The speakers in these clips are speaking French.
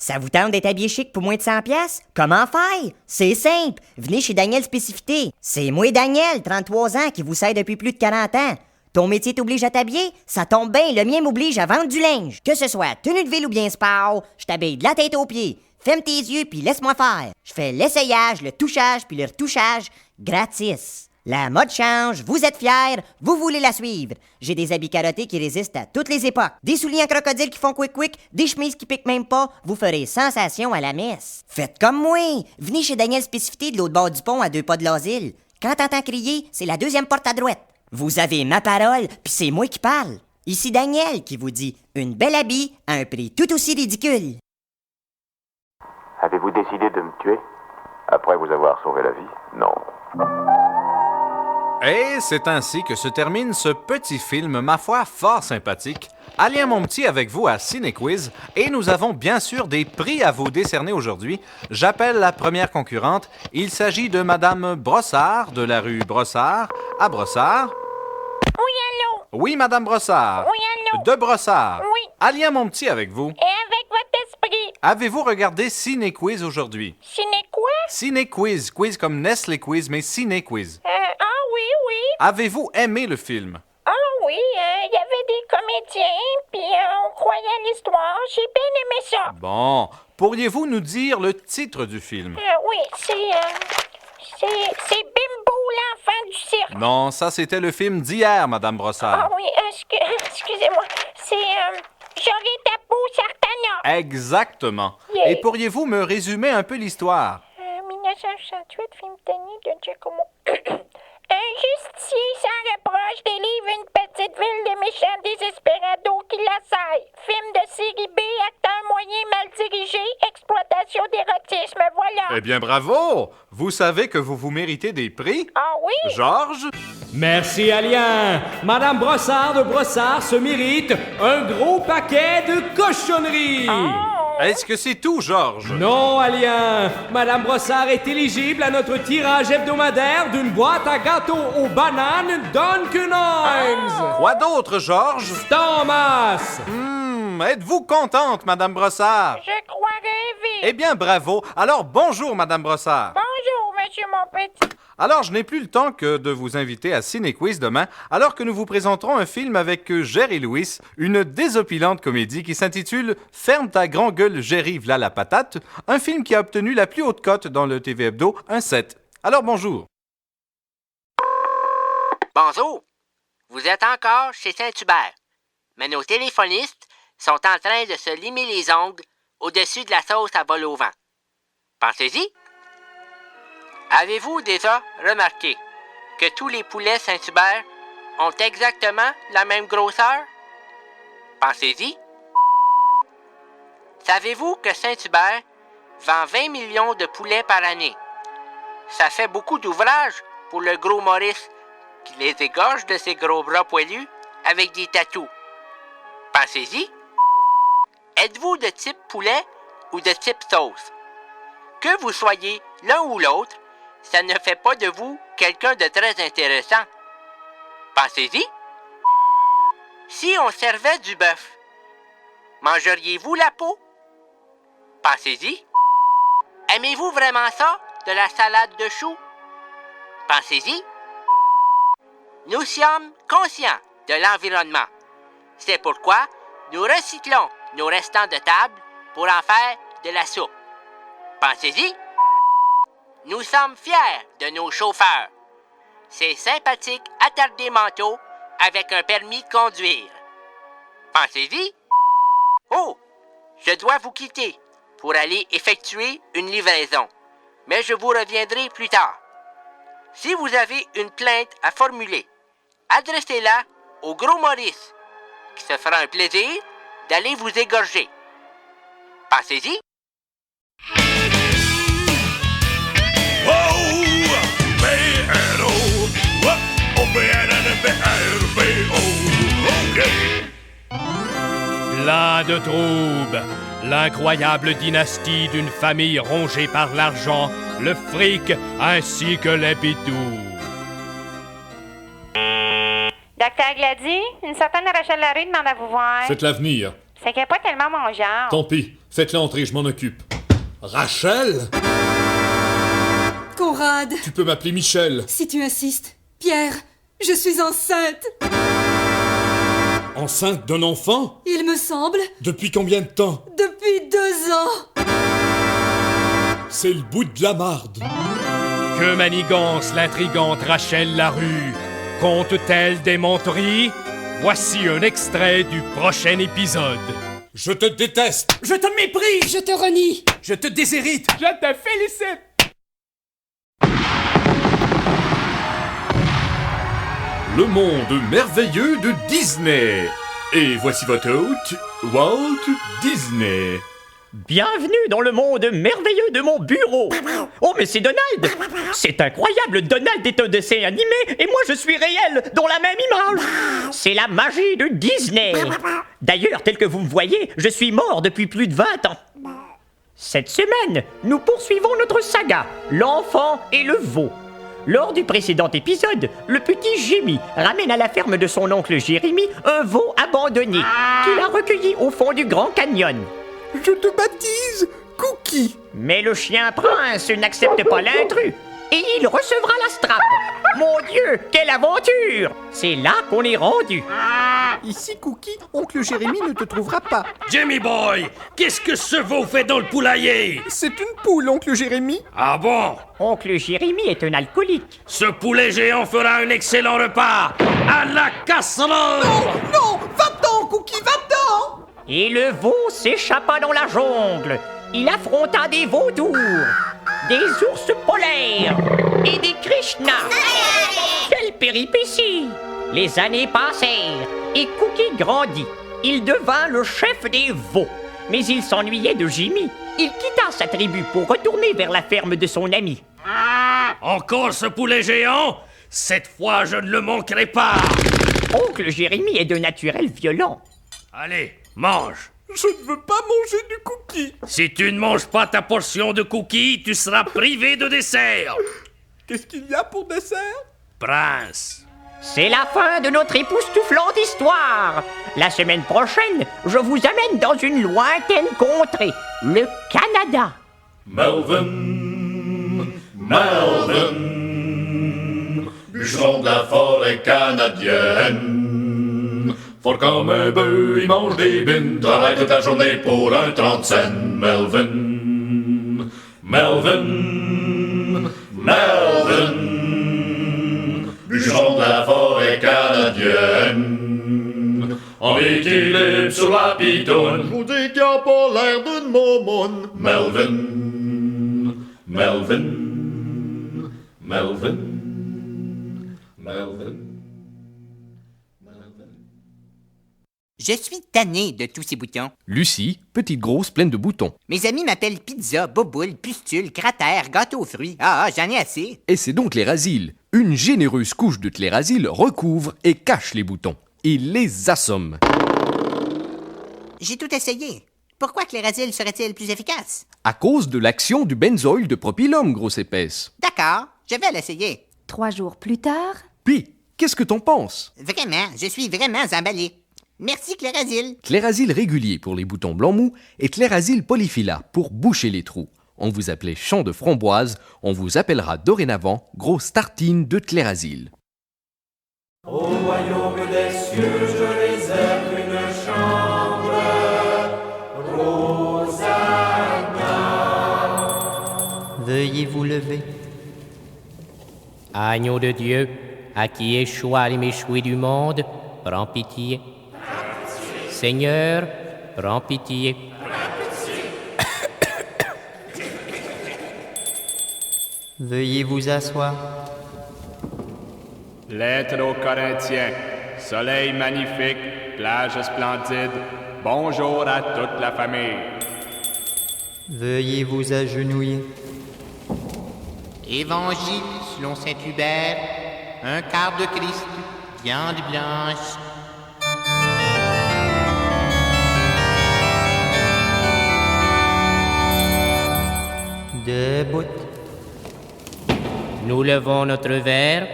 Ça vous tente d'être habillé chic pour moins de 100 piastres? Comment faire? C'est simple. Venez chez Daniel Spécificité. C'est moi, Daniel, 33 ans, qui vous sert depuis plus de 40 ans. Ton métier t'oblige à t'habiller? Ça tombe bien, le mien m'oblige à vendre du linge. Que ce soit tenue de ville ou bien sport, je t'habille de la tête aux pieds. Ferme tes yeux puis laisse-moi faire. Je fais l'essayage, le touchage puis le retouchage gratis. La mode change, vous êtes fiers, vous voulez la suivre. J'ai des habits carottés qui résistent à toutes les époques. Des souliers en crocodile qui font quick-quick, des chemises qui piquent même pas. Vous ferez sensation à la messe. Faites comme moi. Venez chez Daniel Spécificité de l'autre bord du pont à 2 pas de l'asile. Quand t'entends crier, c'est la deuxième porte à droite. Vous avez ma parole, puis c'est moi qui parle. Ici Daniel qui vous dit une belle habit à un prix tout aussi ridicule. Avez-vous décidé de me tuer? Après vous avoir sauvé la vie? Non. Et c'est ainsi que se termine ce petit film, ma foi, fort sympathique. Alien mon petit avec vous à Ciné-Quiz, et nous avons bien sûr des prix à vous décerner aujourd'hui. J'appelle la première concurrente. Il s'agit de Madame Brossard, de la rue Brossard, à Brossard. Oui, allô? Oui, Madame Brossard. Oui, allô? De Brossard. Oui. Alien mon petit avec vous. Et avec votre esprit? Avez-vous regardé Ciné-Quiz aujourd'hui? Ciné quoi? Ciné-Quiz, quiz comme Nestlé Quiz, mais Ciné-Quiz. Oui, oui. Avez-vous aimé le film? Oui, il y avait des comédiens, puis on croyait à l'histoire. J'ai bien aimé ça. Bon, pourriez-vous nous dire le titre du film? Oui, c'est Bimbo, l'enfant du cirque. Non, ça c'était le film d'hier, Madame Brossard. Oui, excusez-moi. C'est J'aurai ta peau, Sartana. Exactement. Yeah. Et pourriez-vous me résumer un peu l'histoire? 1968, film tenu de Giacomo. Un justicier sans reproche délivre une petite ville de méchants désespérados qui l'assaillent. Film de série B, acteur moyen mal dirigé, exploitation d'érotisme, voilà. Eh bien, bravo! Vous savez que vous vous méritez des prix? Ah oui? Georges? Merci, Alien. Madame Brossard de Brossard se mérite un gros paquet de cochonneries. Est-ce que c'est tout, Georges? Non, Alien. Madame Brossard est éligible à notre tirage hebdomadaire d'une boîte à gâteaux aux bananes Dunkin' Hines. Quoi d'autre, Georges? Thomas. Êtes-vous contente, Madame Brossard? Je crois rêver. Eh bien, bravo. Alors, bonjour, Madame Brossard. Bonjour, monsieur mon petit. Alors, je n'ai plus le temps que de vous inviter à Ciné-Quiz demain, alors que nous vous présenterons un film avec Jerry Lewis, une désopilante comédie qui s'intitule « Ferme ta grand gueule, Jerry, v'là la patate », un film qui a obtenu la plus haute cote dans le TV Hebdo, un 7. Alors, bonjour. Bonjour, vous êtes encore chez Saint-Hubert, mais nos téléphonistes sont en train de se limer les ongles au-dessus de la sauce à vol au vent. Pensez-y. Avez-vous déjà remarqué que tous les poulets Saint-Hubert ont exactement la même grosseur? Pensez-y. Savez-vous que Saint-Hubert vend 20 millions de poulets par année? Ça fait beaucoup d'ouvrage pour le gros Maurice qui les égorge de ses gros bras poilus avec des tatous. Pensez-y. Êtes-vous de type poulet ou de type sauce? Que vous soyez l'un ou l'autre, ça ne fait pas de vous quelqu'un de très intéressant. Pensez-y. Si on servait du bœuf, mangeriez-vous la peau? Pensez-y. Aimez-vous vraiment ça, de la salade de choux? Pensez-y. Nous sommes conscients de l'environnement. C'est pourquoi nous recyclons nos restants de table pour en faire de la soupe. Pensez-y. Nous sommes fiers de nos chauffeurs. Ces sympathiques attardés manteaux avec un permis de conduire. Pensez-y. Oh, je dois vous quitter pour aller effectuer une livraison, mais je vous reviendrai plus tard. Si vous avez une plainte à formuler, adressez-la au gros Maurice, qui se fera un plaisir d'aller vous égorger. Pensez-y. Plein de troubles. L'incroyable dynastie d'une famille rongée par l'argent, le fric ainsi que les bidous. Docteur Glady, une certaine Rachel Larue demande à vous voir. Faites-la venir. C'est pas tellement mon genre. Tant pis, faites-le entrer, je m'en occupe. Rachel? Conrad, Tu peux m'appeler Michel. si tu insistes. Pierre, je suis enceinte. Enceinte d'un enfant? Il me semble, Depuis combien de temps? depuis 2 ans. C'est le bout de la marde. Que manigance l'intrigante Rachel Larue? Compte-t-elle des menteries? Voici un extrait du prochain épisode. Je te déteste. Je te méprise! Je te renie. Je te déshérite! Je te félicite! Le monde merveilleux de Disney. Et voici votre hôte, Walt Disney. Bienvenue dans le monde merveilleux de mon bureau. Oh, mais c'est Donald. C'est incroyable, Donald est un dessin animé et moi je suis réel, dans la même image. C'est la magie de Disney. D'ailleurs, tel que vous me voyez, je suis mort depuis plus de 20 ans. Cette semaine, nous poursuivons notre saga, l'enfant et le veau. Lors du précédent épisode, le petit Jimmy ramène à la ferme de son oncle Jérémy un veau abandonné qu'il a recueilli au fond du Grand Canyon. Je te baptise Cookie! Mais le chien prince n'accepte pas l'intrus et il recevra la strap. Mon Dieu, quelle aventure! C'est là qu'on est rendu. Ici, Cookie, oncle Jérémy ne te trouvera pas. Jimmy Boy, qu'est-ce que ce veau fait dans le poulailler? C'est une poule, oncle Jérémy. Ah bon? Oncle Jérémy est un alcoolique. Ce poulet géant fera un excellent repas à la casserole! Non! Va-t'en, Cookie, va-t'en! Et le veau s'échappa dans la jungle. Il affronta des vautours, des ours polaires et des Krishnas. Quelle péripétie! Les années passèrent et Cookie grandit. Il devint le chef des veaux. Mais il s'ennuyait de Jimmy. Il quitta sa tribu pour retourner vers la ferme de son ami. Encore ce poulet géant? Cette fois, je ne le manquerai pas! Oncle Jérémy est de naturel violent. Allez, mange! Je ne veux pas manger du cookie. Si tu ne manges pas ta portion de cookies, tu seras privé de dessert! Qu'est-ce qu'il y a pour dessert? Prince! C'est la fin de notre époustouflante histoire. La semaine prochaine, je vous amène dans une lointaine contrée, le Canada. Melvin, Melvin, bûcheron de la forêt canadienne. Fort comme un bœuf, il mange des bines, travaille toute la journée pour un 30 cents. Melvin, Melvin, Melvin, bûcheron de la forêt canadienne. En équilibre sur la pitoune, vous dis qu'il a pas l'air d'une momoune. Melvin, Melvin, Melvin, Melvin. Je suis tanné de tous ces boutons. Lucie, petite grosse pleine de boutons. Mes amis m'appellent pizza, boboule, pustule, cratère, gâteau aux fruits. J'en ai assez. Et c'est donc Clérazile. Une généreuse couche de Clérazile recouvre et cache les boutons. Il les assomme. J'ai tout essayé. Pourquoi Clérazile serait-il plus efficace? À cause de l'action du benzoïle de propylum, grosse épaisse. D'accord, je vais l'essayer. 3 jours plus tard, Puis, qu'est-ce que t'en penses? Vraiment, je suis vraiment emballé. Merci Clérazile. Clérazile régulier pour les boutons blancs mous et Clérazile polyphylla pour boucher les trous. On vous appelait champ de framboise, on vous appellera dorénavant grosse tartine de Clérazile. Au royaume des cieux, je réserve une chambre. Rosanna. Veuillez vous lever. Agneau de Dieu, à qui échoient les méchouis du monde, prends pitié. Seigneur, prends pitié. Veuillez vous asseoir. Lettre aux Corinthiens. Soleil magnifique, plage splendide. Bonjour à toute la famille. Veuillez vous agenouiller. Évangile selon saint Hubert. Un quart de Christ, viande blanche. Debout. Nous levons notre verre.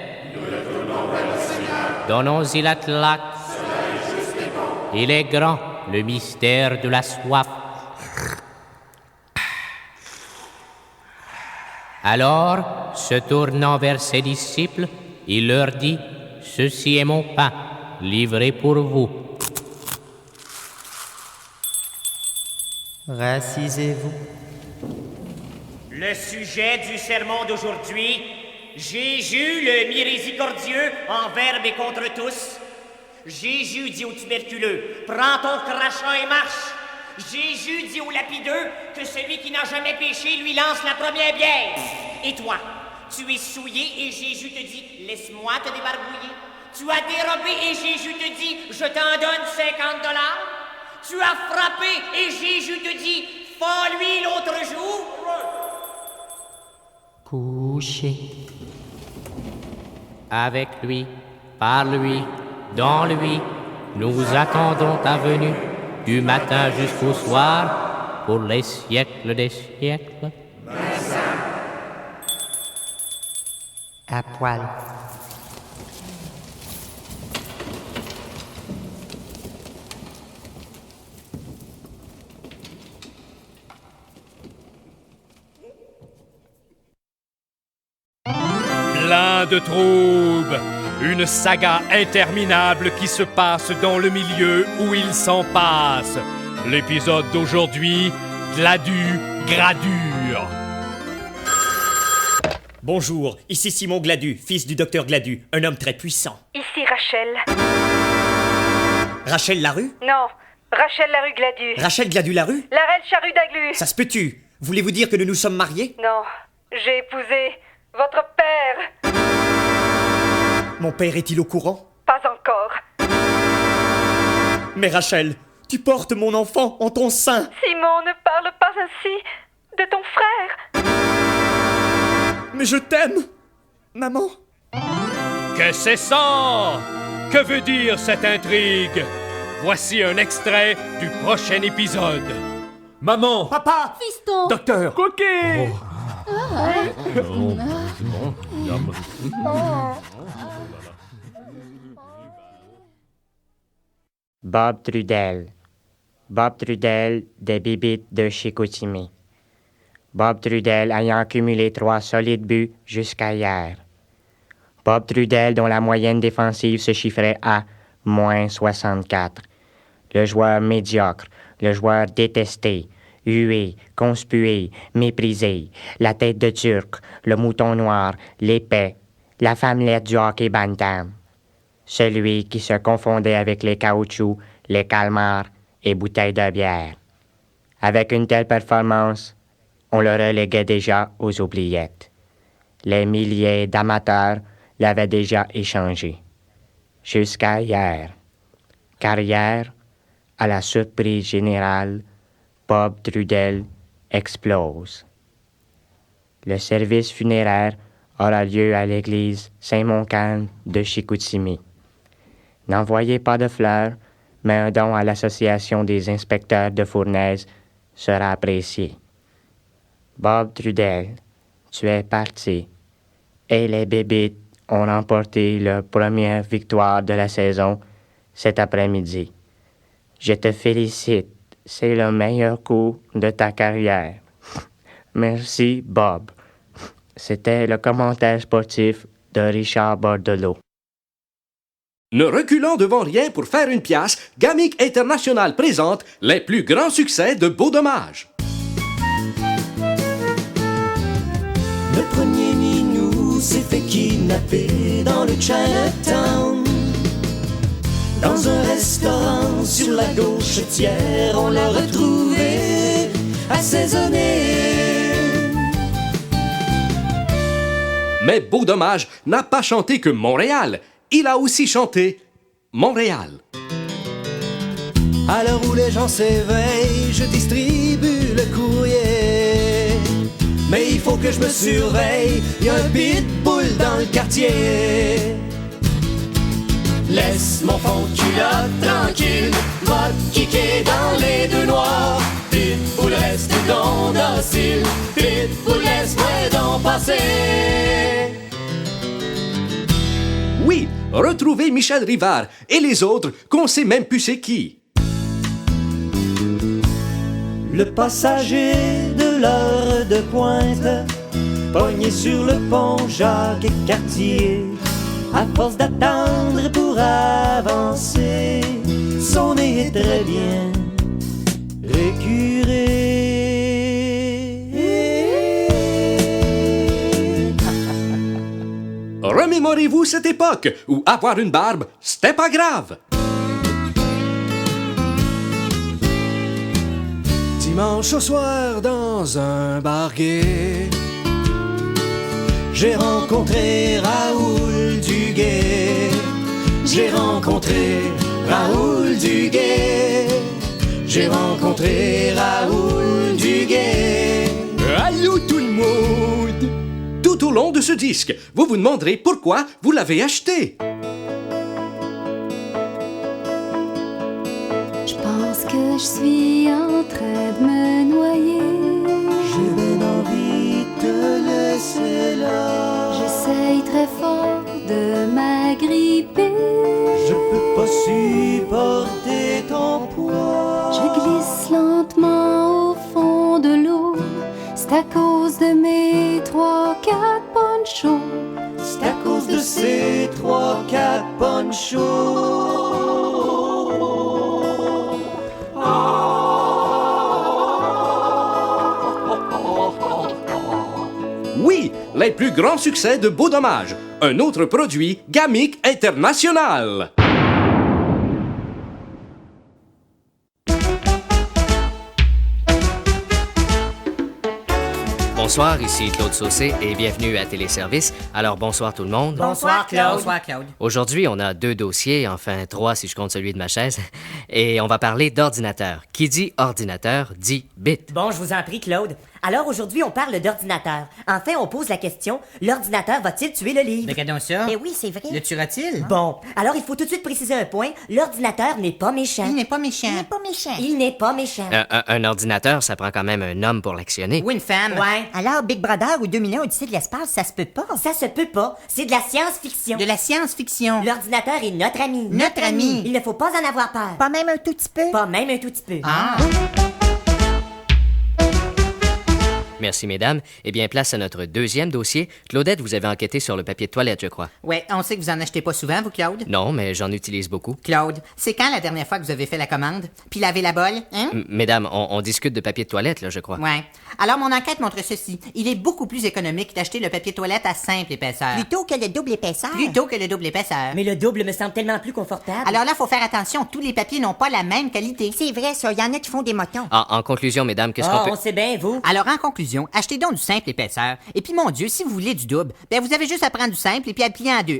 Donnons-y la claque. Il est grand, le mystère de la soif. Alors, se tournant vers ses disciples, il leur dit, « Ceci est mon pain, livré pour vous. » Rassisez-vous. Le sujet du sermon d'aujourd'hui, Jésus le miséricordieux envers et contre tous. Jésus dit au tuberculeux, prends ton crachat et marche. Jésus dit au lapideux que celui qui n'a jamais péché lui lance la première bière. Et toi, tu es souillé et Jésus te dit, laisse-moi te débarbouiller. Tu as dérobé et Jésus te dit, je t'en donne 50 $. Tu as frappé et Jésus te dit, fends-lui l'autre jour. Couché. Avec lui, par lui, dans lui, nous attendons ta venue, du matin jusqu'au soir, pour les siècles des siècles. À poil. Plein de troubles, une saga interminable qui se passe dans le milieu où il s'en passe. L'épisode d'aujourd'hui, Gladu-Gradure. Bonjour, ici Simon Gladu, fils du docteur Gladu, un homme très puissant. Ici Rachel. Rachel Larue? Non, Rachel Larue Gladu. Rachel Gladu Larue? Larelle Charrue d'Aglu. Ça se peut-tu? Voulez-vous dire que nous nous sommes mariés? Non, j'ai épousé votre père. Mon père est-il au courant? Pas encore. Mais Rachel, tu portes mon enfant en ton sein. Simon, ne parle pas ainsi de ton frère. Mais je t'aime, maman. Que c'est ça? Que veut dire cette intrigue? Voici un extrait du prochain épisode. Maman! Papa! Fiston! Docteur! Coquet! Bob Trudel. Bob Trudel des Bibites de Chicoutimi. Bob Trudel ayant cumulé 3 solides buts jusqu'à hier. Bob Trudel dont la moyenne défensive se chiffrait à -64. Le joueur médiocre, le joueur détesté, hué, conspué, méprisé, la tête de Turc, le mouton noir, l'épais, la femmelette du hockey bantam. Celui qui se confondait avec les caoutchoucs, les calmars et bouteilles de bière. Avec une telle performance, on le reléguait déjà aux oubliettes. Les milliers d'amateurs l'avaient déjà échangé. Jusqu'à hier. Car hier, à la surprise générale, Bob Trudel explose. Le service funéraire aura lieu à l'église Saint-Montcalm de Chicoutimi. N'envoyez pas de fleurs, mais un don à l'association des inspecteurs de fournaise sera apprécié. Bob Trudel, tu es parti, et les Bébites ont remporté leur première victoire de la saison cet après-midi. Je te félicite, c'est le meilleur coup de ta carrière. Merci, Bob. C'était le commentaire sportif de Richard Bordelot. Ne reculant devant rien pour faire une pièce, Gamic International présente les plus grands succès de Beau Dommage. Le premier minou s'est fait kidnapper dans le Chinatown. Dans un restaurant sur la Gauchetière, on l'a retrouvé assaisonné. Mais Beau Dommage n'a pas chanté que Montréal. Il a aussi chanté Montréal. À l'heure où les gens s'éveillent, je distribue le courrier. Mais il faut que je me surveille, il y a un pitbull dans le quartier. Laisse mon fond de culotte tranquille, va te kicker dans les deux noirs. Pitbull reste donc docile, pitbull laisse-moi donc passer. Oui, retrouvez Michel Rivard et les autres qu'on sait même plus c'est qui. le passager de l'heure de pointe, pogné sur le pont Jacques et Cartier, à force d'attendre pour avancer, son nez est très bien récuré. Remémorez-vous cette époque où avoir une barbe, c'était pas grave. Dimanche au soir dans un bar gay, j'ai rencontré Raoul Duguay. J'ai rencontré Raoul Duguay. J'ai rencontré Raoul Duguay. Allô tout le monde! Tout au long de ce disque, vous vous demanderez pourquoi vous l'avez acheté. Je pense que je suis en train de me noyer. J'ai bien envie de te laisser là. J'essaye très fort de m'agripper. Je peux pas supporter ton poids. Je glisse lentement au fond de l'eau. C'est à cause de mes 3-4 ponchos. C'est à cause de ces 3-4 ponchos. Oui, les plus grands succès de Beau Dommage. Un autre produit Gamic International. Bonsoir, ici Claude Saucé et bienvenue à Téléservice. Alors bonsoir tout le monde. Bonsoir Claude. Bonsoir Claude. Aujourd'hui, on a 2 dossiers, enfin 3 si je compte celui de ma chaise, et on va parler d'ordinateur. Qui dit ordinateur dit bit. Bon, je vous en prie Claude. Alors aujourd'hui, on parle d'ordinateur. Enfin, on pose la question, l'ordinateur va-t-il tuer le livre? Regardons ça. Eh oui, c'est vrai. Le tuera-t-il? Bon, alors il faut tout de suite préciser un point, l'ordinateur n'est pas méchant. Il n'est pas méchant. Il n'est pas méchant. Il n'est pas méchant. Un ordinateur, ça prend quand même un homme pour l'actionner. Ou une femme. Ouais. Alors, Big Brother ou 2001 Odyssée de l'espace, ça se peut pas. Ça se peut pas. C'est de la science-fiction. De la science-fiction. L'ordinateur est notre ami. Notre ami. Il ne faut pas en avoir peur. Pas même un tout petit peu. Pas même un tout petit peu. Ah. Merci, mesdames. Eh bien, place à notre deuxième dossier. Claudette, vous avez enquêté sur le papier de toilette, je crois. Ouais, on sait que vous en achetez pas souvent, vous, Claude? Non, mais j'en utilise beaucoup. Claude, c'est quand la dernière fois que vous avez fait la commande? Puis lavé la bolle, hein? Mesdames, on discute de papier de toilette, là, je crois. Ouais. Alors, mon enquête montre ceci. Il est beaucoup plus économique d'acheter le papier toilette à simple épaisseur. Plutôt que le double épaisseur. Plutôt que le double épaisseur. Mais le double me semble tellement plus confortable. Alors là, faut faire attention. Tous les papiers n'ont pas la même qualité. C'est vrai, ça. Il y en a qui font des motons. En conclusion, mesdames, qu'est-ce qu'on peut... on sait bien, vous. Alors, en conclusion, achetez donc du simple épaisseur. Et puis, mon Dieu, si vous voulez du double, ben vous avez juste à prendre du simple et puis à le plier en deux.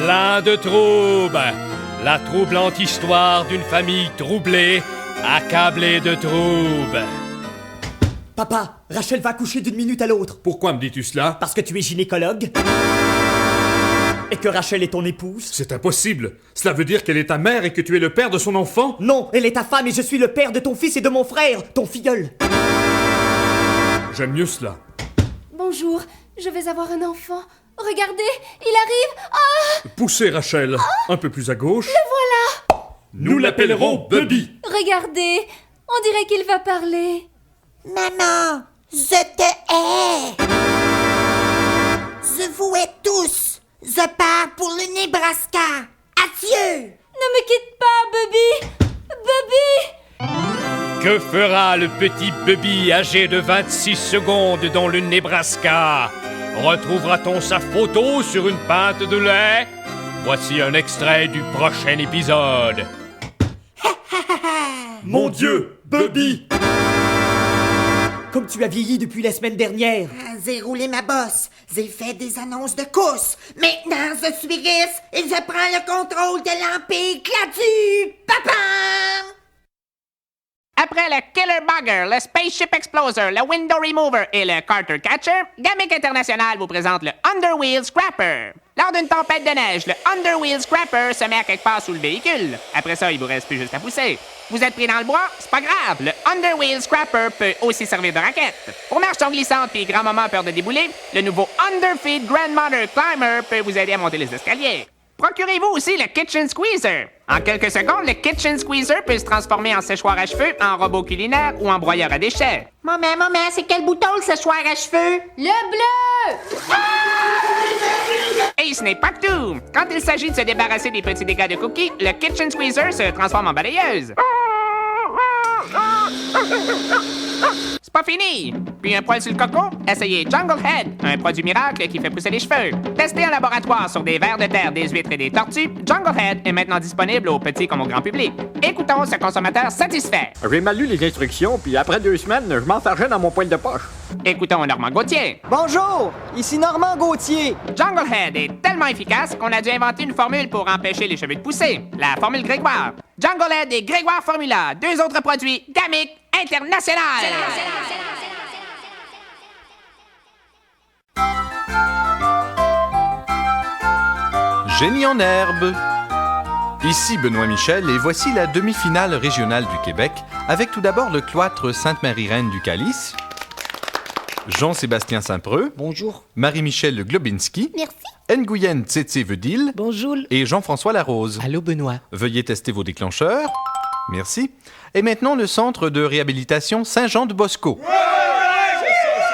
Plein de troubles. La troublante histoire d'une famille troublée, accablée de troubles. Papa, Rachel va accoucher d'une minute à l'autre. Pourquoi me dis-tu cela? Parce que tu es gynécologue. Et que Rachel est ton épouse. C'est impossible. Cela veut dire qu'elle est ta mère et que tu es le père de son enfant? Non, elle est ta femme et je suis le père de ton fils et de mon frère, ton filleul. J'aime mieux cela. Bonjour, je vais avoir un enfant. Regardez, il arrive. Ah! Poussez Rachel. Un peu plus à gauche. Le voilà. Nous l'appellerons Bubby. Regardez, on dirait qu'il va parler. Maman, je te hais. Je vous hais tous. Je pars pour le Nebraska. Adieu. Ne me quitte pas, Bubby. Bubby. Que fera le petit Bubby âgé de 26 secondes dans le Nebraska? Retrouvera-t-on sa photo sur une pinte de lait? Voici un extrait du prochain épisode. Mon Dieu, Bubby! Comme tu as vieilli depuis la semaine dernière. J'ai roulé ma bosse. J'ai fait des annonces de course. Maintenant, je suis riche et je prends le contrôle de l'Empire Cladu. Papa! Après le Killer Bugger, le Spaceship Exploser, le Window Remover et le Carter Catcher, Gamic International vous présente le Underwheel Scrapper. Lors d'une tempête de neige, le Underwheel Scrapper se met à quelque part sous le véhicule. Après ça, il vous reste plus juste à pousser. Vous êtes pris dans le bois? C'est pas grave. Le Underwheel Scrapper peut aussi servir de raquette. Pour marche glissante puis grand-maman a peur de débouler, le nouveau Underfeed Grandmother Climber peut vous aider à monter les escaliers. Procurez-vous aussi le Kitchen Squeezer. En quelques secondes, le Kitchen Squeezer peut se transformer en séchoir à cheveux, en robot culinaire ou en broyeur à déchets. Maman, c'est quel bouton le séchoir à cheveux? Le bleu! Et ce n'est pas tout. Quand il s'agit de se débarrasser des petits dégâts de cookies, le Kitchen Squeezer se transforme en balayeuse. C'est pas fini! Puis un poil sur le coco? Essayez Jungle Head, un produit miracle qui fait pousser les cheveux. Testé en laboratoire sur des vers de terre, des huîtres et des tortues, Jungle Head est maintenant disponible aux petits comme au grand public. Écoutons ce consommateur satisfait. J'ai mal lu les instructions, puis après 2 semaines, je m'enfargeais dans mon poil de poche. Écoutons Normand Gauthier. Bonjour, ici Normand Gauthier. Jungle Head est tellement efficace qu'on a dû inventer une formule pour empêcher les cheveux de pousser. La formule Grégoire. Jungle Head et Grégoire Formula, 2 autres produits Gamic International. Génie en herbe. Ici Benoît Michel et voici la demi-finale régionale du Québec avec tout d'abord le cloître Sainte-Marie-Reine du Calice. Jean-Sébastien Saint-Preux. Bonjour. Marie-Michel Globinski. Merci. Nguyen Tsetse-Vedil. Bonjour. Et Jean-François Larose. Allô, Benoît. Veuillez tester vos déclencheurs. Merci. Et maintenant le centre de réhabilitation Saint-Jean-de-Bosco.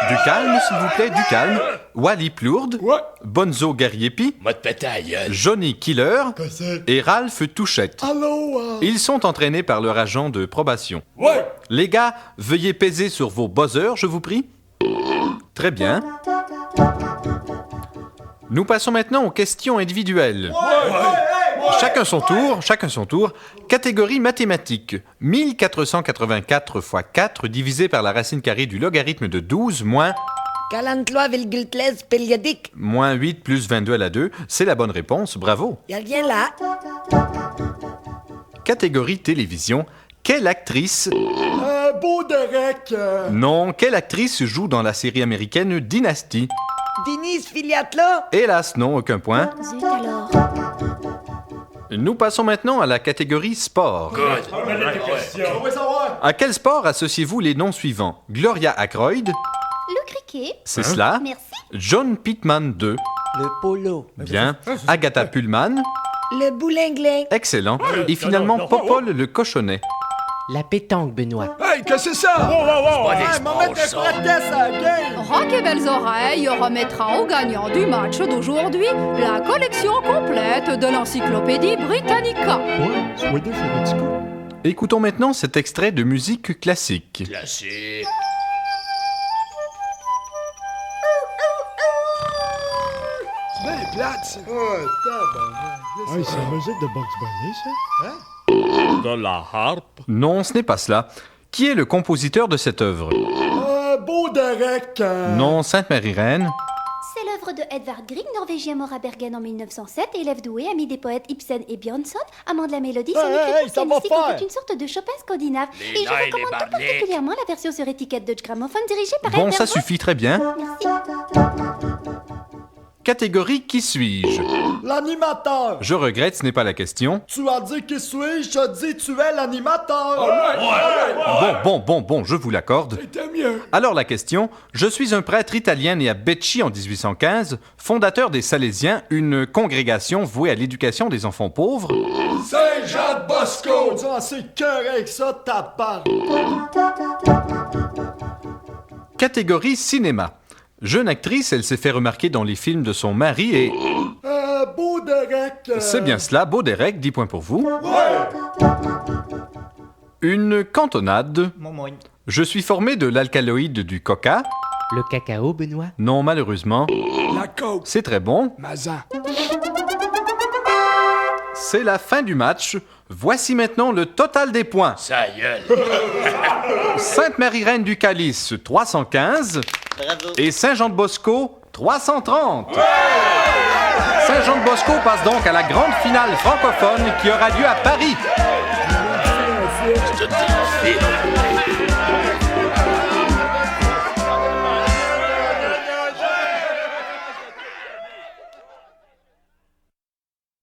Du calme, s'il vous plaît, du calme. Wally Plourde. Bonzo Gariepi. Johnny Killer. Et Ralph Touchette. Allô? Ils sont entraînés par leur agent de probation. Les gars, veuillez peser sur vos buzzers, je vous prie. Très bien. Nous passons maintenant aux questions individuelles. Chacun son tour. Catégorie mathématique. 1484 x 4 divisé par la racine carrée du logarithme de 12 moins... 43,13 périodique. Moins 8 plus 22 à la 2. C'est la bonne réponse, bravo. Y'a rien là. Catégorie télévision. Quelle actrice... Beauderec. Non, quelle actrice joue dans la série américaine Dynasty? Denise Filiatla. Hélas, non, aucun point. Zut alors. Nous passons maintenant à la catégorie sport. À quel sport associez-vous les noms suivants? Gloria Ackroyd. Le cricket. C'est cela. Merci. John Pittman II. Le polo. Bien. Agatha Pullman. Le boulingling. Excellent. Et finalement, Popol le cochonnet. La pétanque, Benoît. Hey, qu'est-ce que c'est ça? Rock et belles oreilles remettra au gagnant du match d'aujourd'hui la collection complète de l'encyclopédie Britannica. Écoutons maintenant cet extrait de musique classique. Classique. C'est plate, ça. C'est la musique de Bugs Bunny, ça? Hein? De la harpe? Non, ce n'est pas cela. Qui est le compositeur de cette œuvre? Beauderec. Non, Sainte-Marie-Reine. C'est l'œuvre de Edvard Grieg, norvégien mort à Bergen en 1907, élève doué, ami des poètes Ibsen et Björnson. Amant de la mélodie, son écriture pianistique est une sorte de Chopin scandinave. Et je recommande tout particulièrement la version sur étiquette Deutsche Grammophon dirigée par Bon, Herbert ça Voss. suffit très bien. Merci. Catégorie qui suis-je? L'animateur. Je regrette, ce n'est pas la question. Tu as dit qui suis-je, je dis tu es l'animateur. Bon, je vous l'accorde. C'était mieux. Alors la question, je suis un prêtre italien né à Becci en 1815, fondateur des Salésiens, une congrégation vouée à l'éducation des enfants pauvres. Saint-Jean-de-Bosco. C'est correct ça, ta part. Catégorie cinéma. Jeune actrice, elle s'est fait remarquer dans les films de son mari et... Beauderec. C'est bien cela, Beauderec, 10 points pour vous. Une cantonade. Je suis formé de l'alcaloïde du coca. Le cacao, Benoît? Non, malheureusement. La coke. C'est très bon. Mazan. C'est la fin du match. Voici maintenant le total des points. Ça gueule. Sainte-Marie-Reine du Calice, 315. Bravo. Et Saint-Jean-de-Bosco, 330. Saint-Jean-de-Bosco passe donc à la grande finale francophone qui aura lieu à Paris.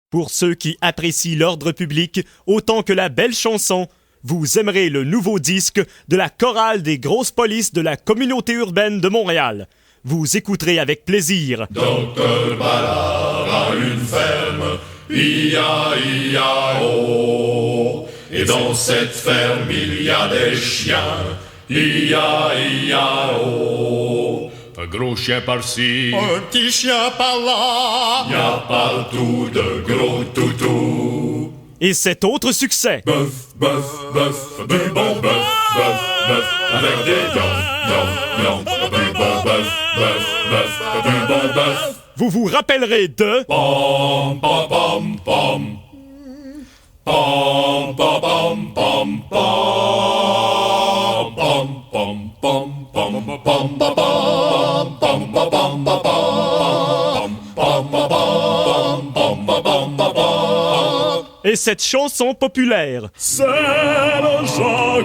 Pour ceux qui apprécient l'ordre public autant que la belle chanson, vous aimerez le nouveau disque de la chorale des grosses polices de la communauté urbaine de Montréal. Vous écouterez avec plaisir Docteur Ballard a une ferme, I-A-I-A-O. Et dans cette ferme, il y a des chiens. I-A-I-A-O. Un gros chien par-ci. Un petit chien par-là. Y a partout de gros toutous. Et cet autre succès. Bœuf, bœuf, bœuf, du bon bœuf, bœuf, bœuf, avec des yom, du bon bœuf, bœuf, bœuf, du bon bœuf. Vous vous rappellerez de... Pom, pom, pom, pom. Pom, pom, pom, pom, pom. Pom, pom, pom, pom, pom, pom, pom, pom, Et cette chanson populaire. Serge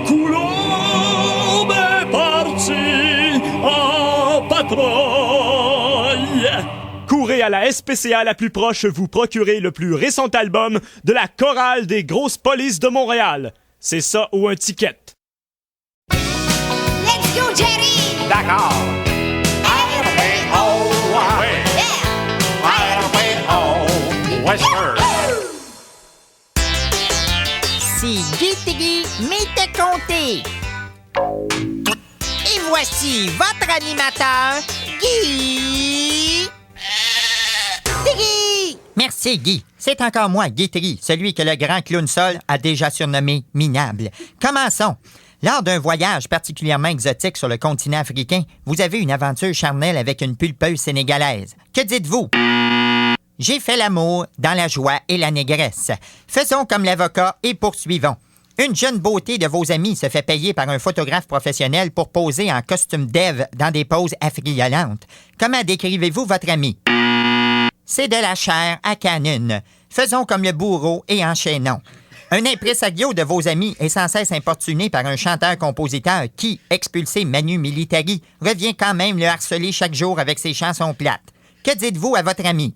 Coulombe est parti en patrouille. Courez à la SPCA la plus proche, vous procurez le plus récent album de la chorale des grosses polices de Montréal. C'est ça ou un ticket. Let's go, Jerry! D'accord. Si Guy Tiggy m'était compté. Et voici votre animateur, Guy Tiggy. Merci, Guy. C'est encore moi, Guy Tiggy, celui que le grand clown Sol a déjà surnommé minable. Commençons. Lors d'un voyage particulièrement exotique sur le continent africain, vous avez une aventure charnelle avec une pulpeuse sénégalaise. Que dites-vous? J'ai fait l'amour dans la joie et la négresse. Faisons comme l'avocat et poursuivons. Une jeune beauté de vos amis se fait payer par un photographe professionnel pour poser en costume d'Ève dans des poses affriolantes. Comment décrivez-vous votre ami? C'est de la chair à canon. Faisons comme le bourreau et enchaînons. Un impresario de vos amis est sans cesse importuné par un chanteur-compositeur qui, expulsé Manu Militari, revient quand même le harceler chaque jour avec ses chansons plates. Que dites-vous à votre ami?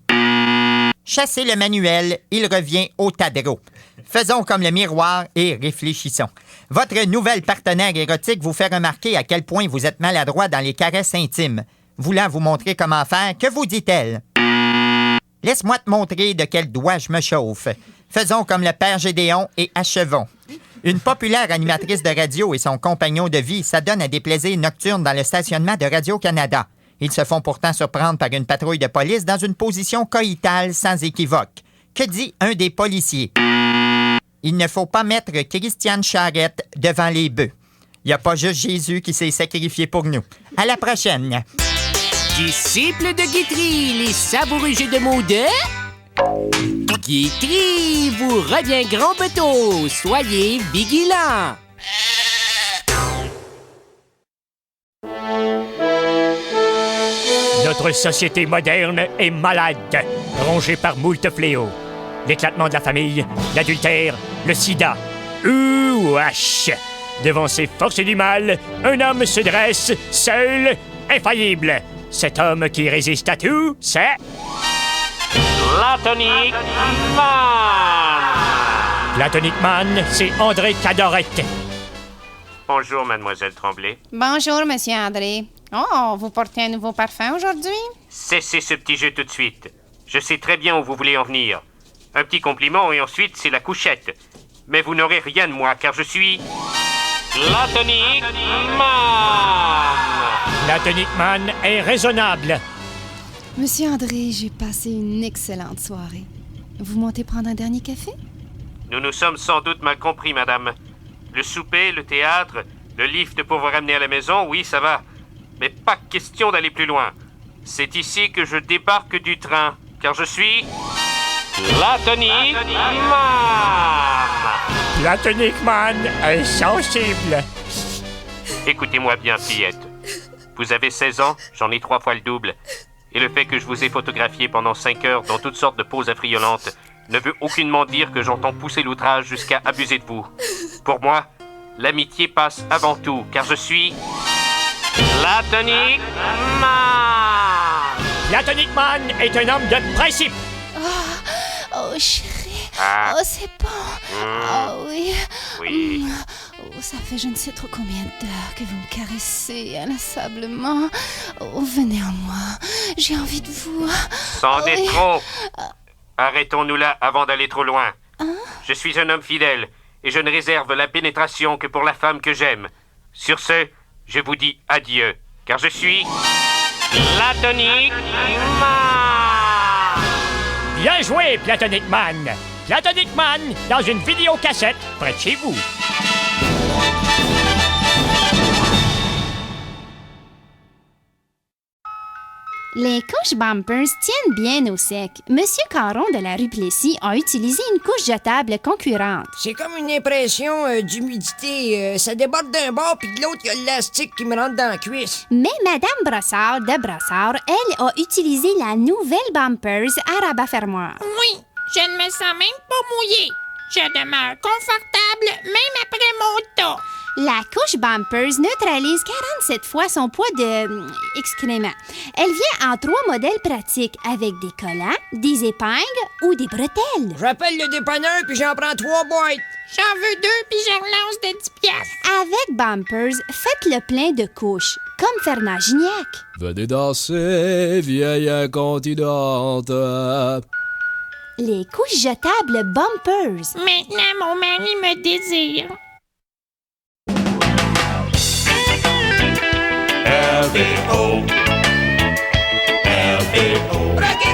Chassez le manuel, il revient au tadreau. Faisons comme le miroir et réfléchissons. Votre nouvelle partenaire érotique vous fait remarquer à quel point vous êtes maladroit dans les caresses intimes. Voulant vous montrer comment faire, que vous dit-elle? Laisse-moi te montrer de quel doigt je me chauffe. Faisons comme le père Gédéon et achevons. Une populaire animatrice de radio et son compagnon de vie s'adonnent à des plaisirs nocturnes dans le stationnement de Radio-Canada. Ils se font pourtant surprendre par une patrouille de police dans une position coïtale sans équivoque. Que dit un des policiers? Il ne faut pas mettre Christiane Charette devant les bœufs. Il n'y a pas juste Jésus qui s'est sacrifié pour nous. À la prochaine. Disciples de Guitry, les savoureux jeux de mots de... Guitry vous revient grand bateau. Soyez vigilants. Notre société moderne est malade, rongée par moult fléaux. L'éclatement de la famille, l'adultère, le sida. Ouach! Devant ces forces du mal, un homme se dresse, seul, infaillible. Cet homme qui résiste à tout, c'est... Platonic Man! Platonic Man, c'est André Cadorette. Bonjour, mademoiselle Tremblay. Bonjour, monsieur André. Oh, vous portez un nouveau parfum aujourd'hui? Cessez ce petit jeu tout de suite. Je sais très bien où vous voulez en venir. Un petit compliment et ensuite c'est la couchette. Mais vous n'aurez rien de moi car je suis... Platonic Man! Platonic Man est raisonnable. Monsieur André, j'ai passé une excellente soirée. Vous montez prendre un dernier café? Nous nous sommes sans doute mal compris, madame. Le souper, le théâtre, le lift pour vous ramener à la maison, oui, ça va. Mais pas question d'aller plus loin. C'est ici que je débarque du train, car je suis... Platonic Man! Platonic Man est sensible. Écoutez-moi bien, fillette. Vous avez 16 ans, j'en ai 3 fois le double. Et le fait que je vous ai photographié pendant 5 heures dans toutes sortes de poses affriolantes ne veut aucunement dire que j'entends pousser l'outrage jusqu'à abuser de vous. Pour moi, l'amitié passe avant tout, car je suis... Platonic Man! Platonic Man est un homme de principe. Oh, chérie. Ah. Oh, c'est bon. Oh, oui. Oui. Oh, ça fait je ne sais trop combien d'heures que vous me caressez inlassablement. Oh, venez en moi. J'ai envie de vous. C'en est trop. Arrêtons-nous là avant d'aller trop loin. Je suis un homme fidèle et je ne réserve la pénétration que pour la femme que j'aime. Sur ce, je vous dis adieu, car je suis... Platonic Man! Bien joué, Platonic Man! Platonic Man, dans une vidéocassette, près de chez vous. Les couches bumpers tiennent bien au sec. Monsieur Caron de la rue Plessis a utilisé une couche jetable concurrente. C'est comme une impression d'humidité. Ça déborde d'un bord, puis de l'autre, il y a l'élastique qui me rentre dans la cuisse. Mais Madame Brossard de Brossard, elle, a utilisé la nouvelle bumpers à rabat-fermoir. Oui, je ne me sens même pas mouillée. Je demeure confortable même après mon tas. La couche bumpers neutralise 47 fois son poids de excréments. Elle vient en 3 modèles pratiques avec des collants, des épingles ou des bretelles. J'appelle le dépanneur puis j'en prends 3 boîtes. J'en veux 2 puis je relance de 10 piastres. Avec bumpers, faites le plein de couches, comme Fernand Gignac. Venez danser, vieille incontinente. Les couches jetables bumpers. Maintenant, mon mari me désire. RBO. RBO. Rocky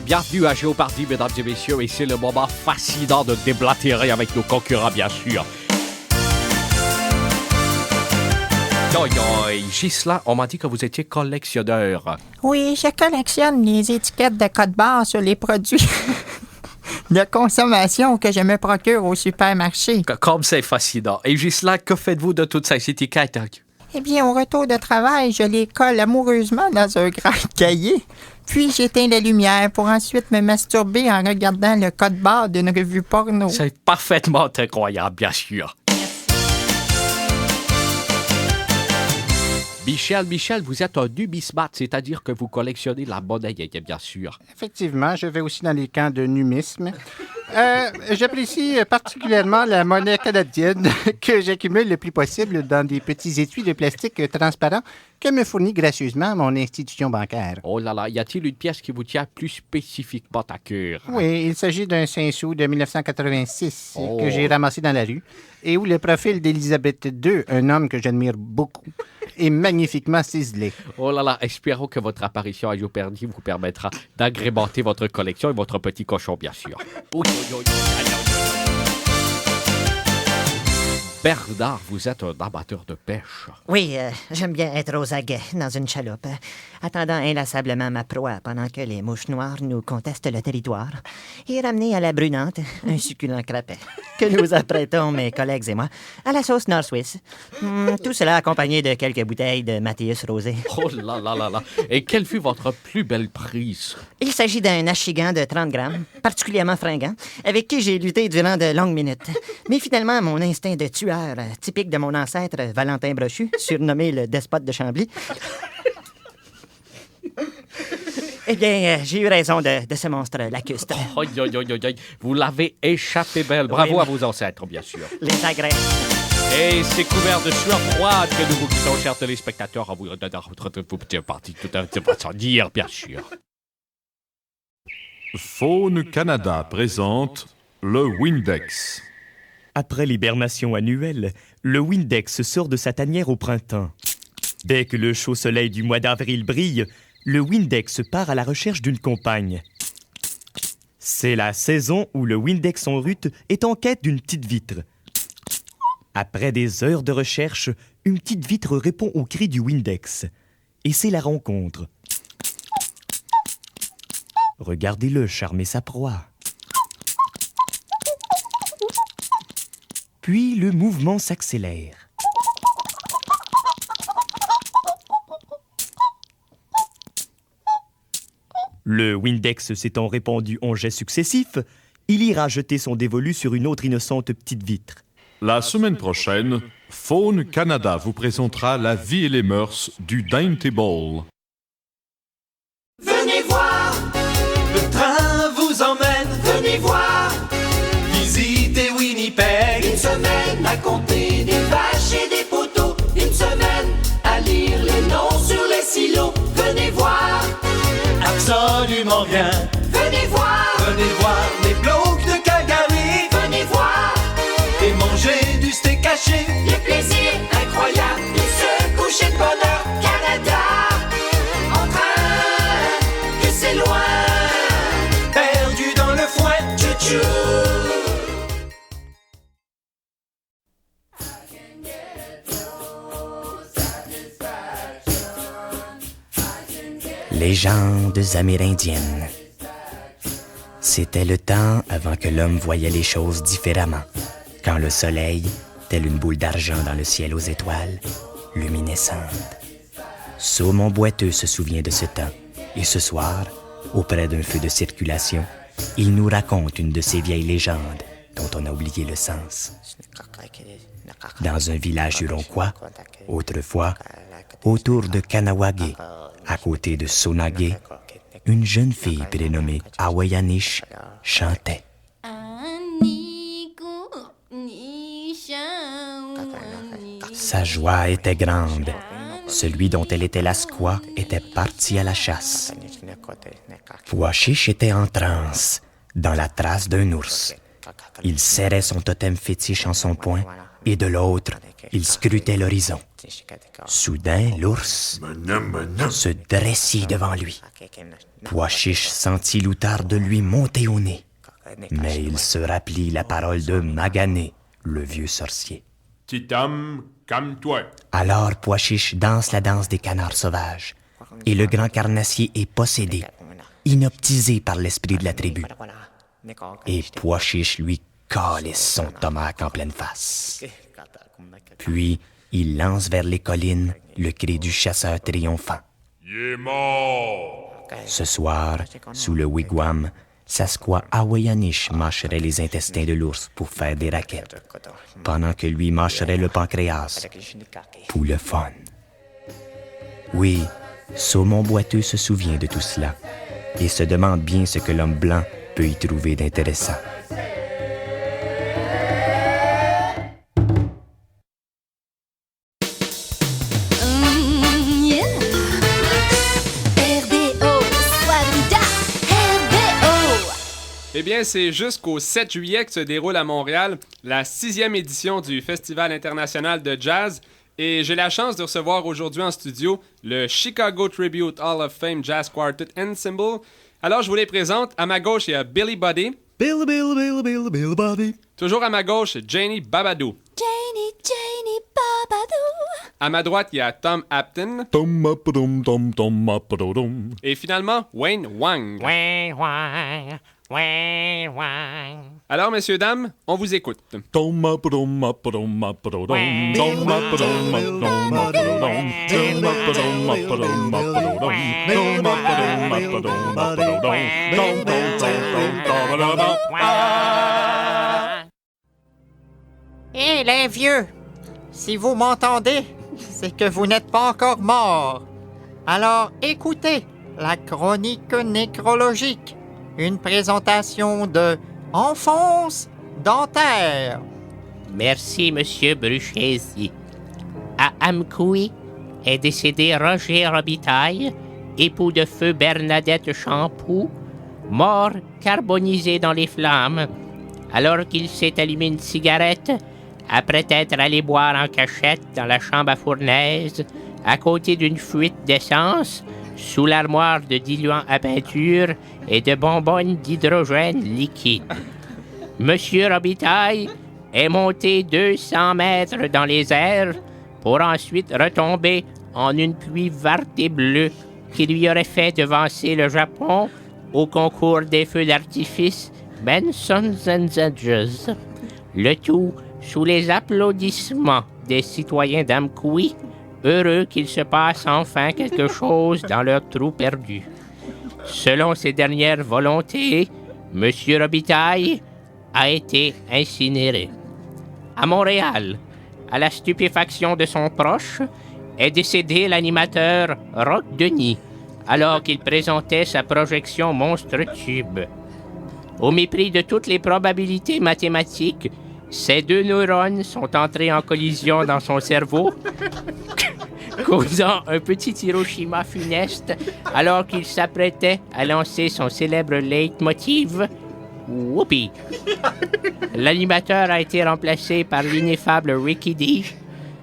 Bienvenue à Géopardy, mesdames et messieurs, et c'est le moment fascinant de déblatérer avec nos concurrents, bien sûr. Ghislain, on m'a dit que vous étiez collectionneur. Oui, je collectionne les étiquettes de code barre sur les produits de consommation que je me procure au supermarché. Comme c'est fascinant. Et Ghislain, que faites-vous de toutes ces étiquettes? Eh bien, au retour de travail, je les colle amoureusement dans un grand cahier. Puis j'éteins la lumière pour ensuite me masturber en regardant le code barre d'une revue porno. C'est parfaitement incroyable, bien sûr. Michel, vous êtes un numismate, c'est-à-dire que vous collectionnez la monnaie, bien sûr. Effectivement, je vais aussi dans les camps de numisme. J'apprécie particulièrement la monnaie canadienne que j'accumule le plus possible dans des petits étuis de plastique transparents que me fournit gracieusement mon institution bancaire. Oh là là, y a-t-il une pièce qui vous tient plus spécifiquement à cœur? Oui, il s'agit d'un 5 sous de 1986 que j'ai ramassé dans la rue et où le profil d'Élisabeth II, un homme que j'admire beaucoup, est magnifiquement ciselé. Oh là là, espérons que votre apparition à Géopardy vous permettra d'agrémenter votre collection et votre petit cochon, bien sûr. Bernard, vous êtes un amateur de pêche. Oui, j'aime bien être aux aguets dans une chaloupe, attendant inlassablement ma proie pendant que les mouches noires nous contestent le territoire et ramener à la brunante un succulent crapet que nous apprêtons, mes collègues et moi, à la sauce nord-suisse. Tout cela accompagné de quelques bouteilles de Matthias Rosé. Oh là là là là! Et quelle fut votre plus belle prise? Il s'agit d'un achigan de 30 grammes, particulièrement fringant, avec qui j'ai lutté durant de longues minutes. Mais finalement, mon instinct de tueur, typique de mon ancêtre Valentin Brochu, surnommé le despote de Chambly, eh bien, j'ai eu raison de ce monstre lacustre. Vous l'avez échappé belle. Bravo Oui. à vos ancêtres, bien sûr. Les agrès. Et c'est couvert de sueur froide que nous vous quittons, chers téléspectateurs, à vous donnant votre petit parti tout à sans dire, bien sûr. Faune Canada présente le Windex. Après l'hibernation annuelle, le Windex sort de sa tanière au printemps. Dès que le chaud soleil du mois d'avril brille, le Windex part à la recherche d'une compagne. C'est la saison où le Windex en rut est en quête d'une petite vitre. Après des heures de recherche, une petite vitre répond au cri du Windex. Et c'est la rencontre. Regardez-le charmer sa proie. Puis le mouvement s'accélère. Le Windex s'étant répandu en jets successifs, il ira jeter son dévolu sur une autre innocente petite vitre. La semaine prochaine, Faune Canada vous présentera la vie et les mœurs du Dainty Bowl. Venez voir, le train vous emmène. Venez voir, visitez Winnipeg. Une semaine à compter des vaches et des poteaux. Une semaine à absolument rien. Venez voir les blocs de Calgary. Venez voir et manger du steak haché. Les plaisirs incroyables de se coucher de bonheur. Canada, en train que c'est loin, perdu dans le foin. Tchou-tchou. Légendes amérindiennes. C'était le temps avant que l'homme voyait les choses différemment, quand le soleil, tel une boule d'argent dans le ciel aux étoiles, luminescente. Saumon boiteux se souvient de ce temps, et ce soir, auprès d'un feu de circulation, il nous raconte une de ces vieilles légendes dont on a oublié le sens. Dans un village huronquois, autrefois, autour de Kanawagé, à côté de Sonagé, une jeune fille prénommée Awayanish chantait. Sa joie était grande. Celui dont elle était la squaw était parti à la chasse. Pouachiche était en transe, dans la trace d'un ours. Il serrait son totem fétiche en son poing, et de l'autre, il scrutait l'horizon. Soudain, l'ours se dressait devant lui. Pouachiche sentit l'outarde lui monter au nez. Mais il se rappelait la parole de Magané, le vieux sorcier. Petit homme, calme-toi. Alors Pouachiche danse la danse des canards sauvages, et le grand carnassier est possédé, inoptisé par l'esprit de la tribu. Et Pouachiche lui calisse son tomahawk en pleine face. Puis, il lance vers les collines le cri du chasseur triomphant. Il est mort! Ce soir, sous le wigwam, sa squaw Awayanish mâcherait les intestins de l'ours pour faire des raquettes, pendant que lui mâcherait le pancréas pour le fun. Oui, Saumon boiteux se souvient de tout cela et se demande bien ce que l'homme blanc peut y trouver d'intéressant. Eh bien, c'est jusqu'au 7 juillet que se déroule à Montréal la 6e édition du Festival international de jazz. Et j'ai la chance de recevoir aujourd'hui en studio le Chicago Tribute Hall of Fame Jazz Quartet Ensemble. Alors, je vous les présente. À ma gauche, il y a Billy Buddy. Billy Buddy. Toujours à ma gauche, Janie Babadou. Janie Babadou. À ma droite, il y a Tom Apton. Et finalement, Wayne Wang. Alors, messieurs, dames, on vous écoute. Hé, les vieux, si vous m'entendez, c'est que vous n'êtes pas encore morts. Alors écoutez la chronique nécrologique, une présentation de Enfonce dentaire. Merci, Monsieur Bruchesi. À Amkoui est décédé Roger Robitaille, époux de feu Bernadette Champoux, mort carbonisé dans les flammes, alors qu'il s'est allumé une cigarette après être allé boire en cachette dans la chambre à fournaise, à côté d'une fuite d'essence, sous l'armoire de diluant à peinture et de bonbonnes d'hydrogène liquide. Monsieur Robitaille est monté 200 mètres dans les airs pour ensuite retomber en une pluie verte et bleue qui lui aurait fait devancer le Japon au concours des feux d'artifice Benson's and Edges. Le tout sous les applaudissements des citoyens d'Amkoui, heureux qu'il se passe enfin quelque chose dans leur trou perdu. Selon ses dernières volontés, M. Robitaille a été incinéré. À Montréal, à la stupéfaction de son proche, est décédé l'animateur Roch Denis, alors qu'il présentait sa projection Monstre Tube. Au mépris de toutes les probabilités mathématiques, ces deux neurones sont entrés en collision dans son cerveau, causant un petit Hiroshima funeste alors qu'il s'apprêtait à lancer son célèbre leitmotiv « Whoopee ». L'animateur a été remplacé par l'ineffable Ricky D,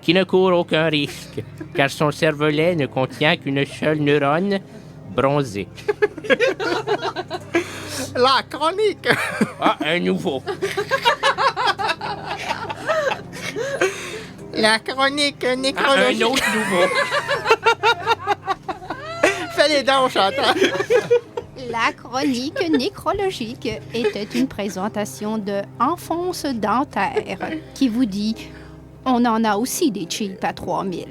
qui ne court aucun risque, car son cervelet ne contient qu'une seule neurone bronzée. La chronique! Ah, un nouveau. La chronique Ah, nécrologique. un autre nouveau. Fais les dents, Chantal. La chronique nécrologique était une présentation de Enfonce Dentaire qui vous dit « On en a aussi des cheap à 3000 ».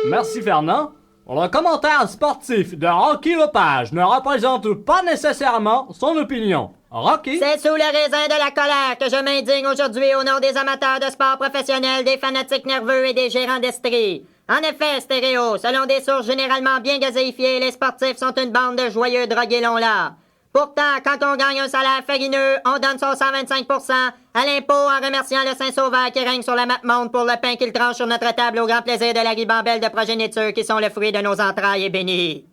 Merci Fernand. Le commentaire sportif de Rocky Lepage ne représente pas nécessairement son opinion. Rocky? C'est sous le raisin de la colère que je m'indigne aujourd'hui au nom des amateurs de sport professionnels, des fanatiques nerveux et des gérants d'estrie. En effet, Stéréo, selon des sources généralement bien gazéifiées, les sportifs sont une bande de joyeux drogués longs-là. Pourtant, quand on gagne un salaire farineux, on donne son 125% à l'impôt en remerciant le Saint-Sauveur qui règne sur la map-monde pour le pain qu'il tranche sur notre table au grand plaisir de la ribambelle de progéniture qui sont le fruit de nos entrailles et bénies.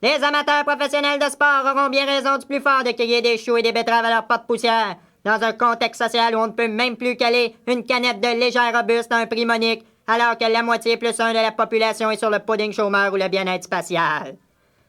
Les amateurs professionnels de sport auront bien raison du plus fort de crier des choux et des betteraves à leur porte-poussière dans un contexte social où on ne peut même plus caler une canette de légère robuste à un prix monique alors que la moitié plus un de la population est sur le pudding chômeur ou le bien-être spatial.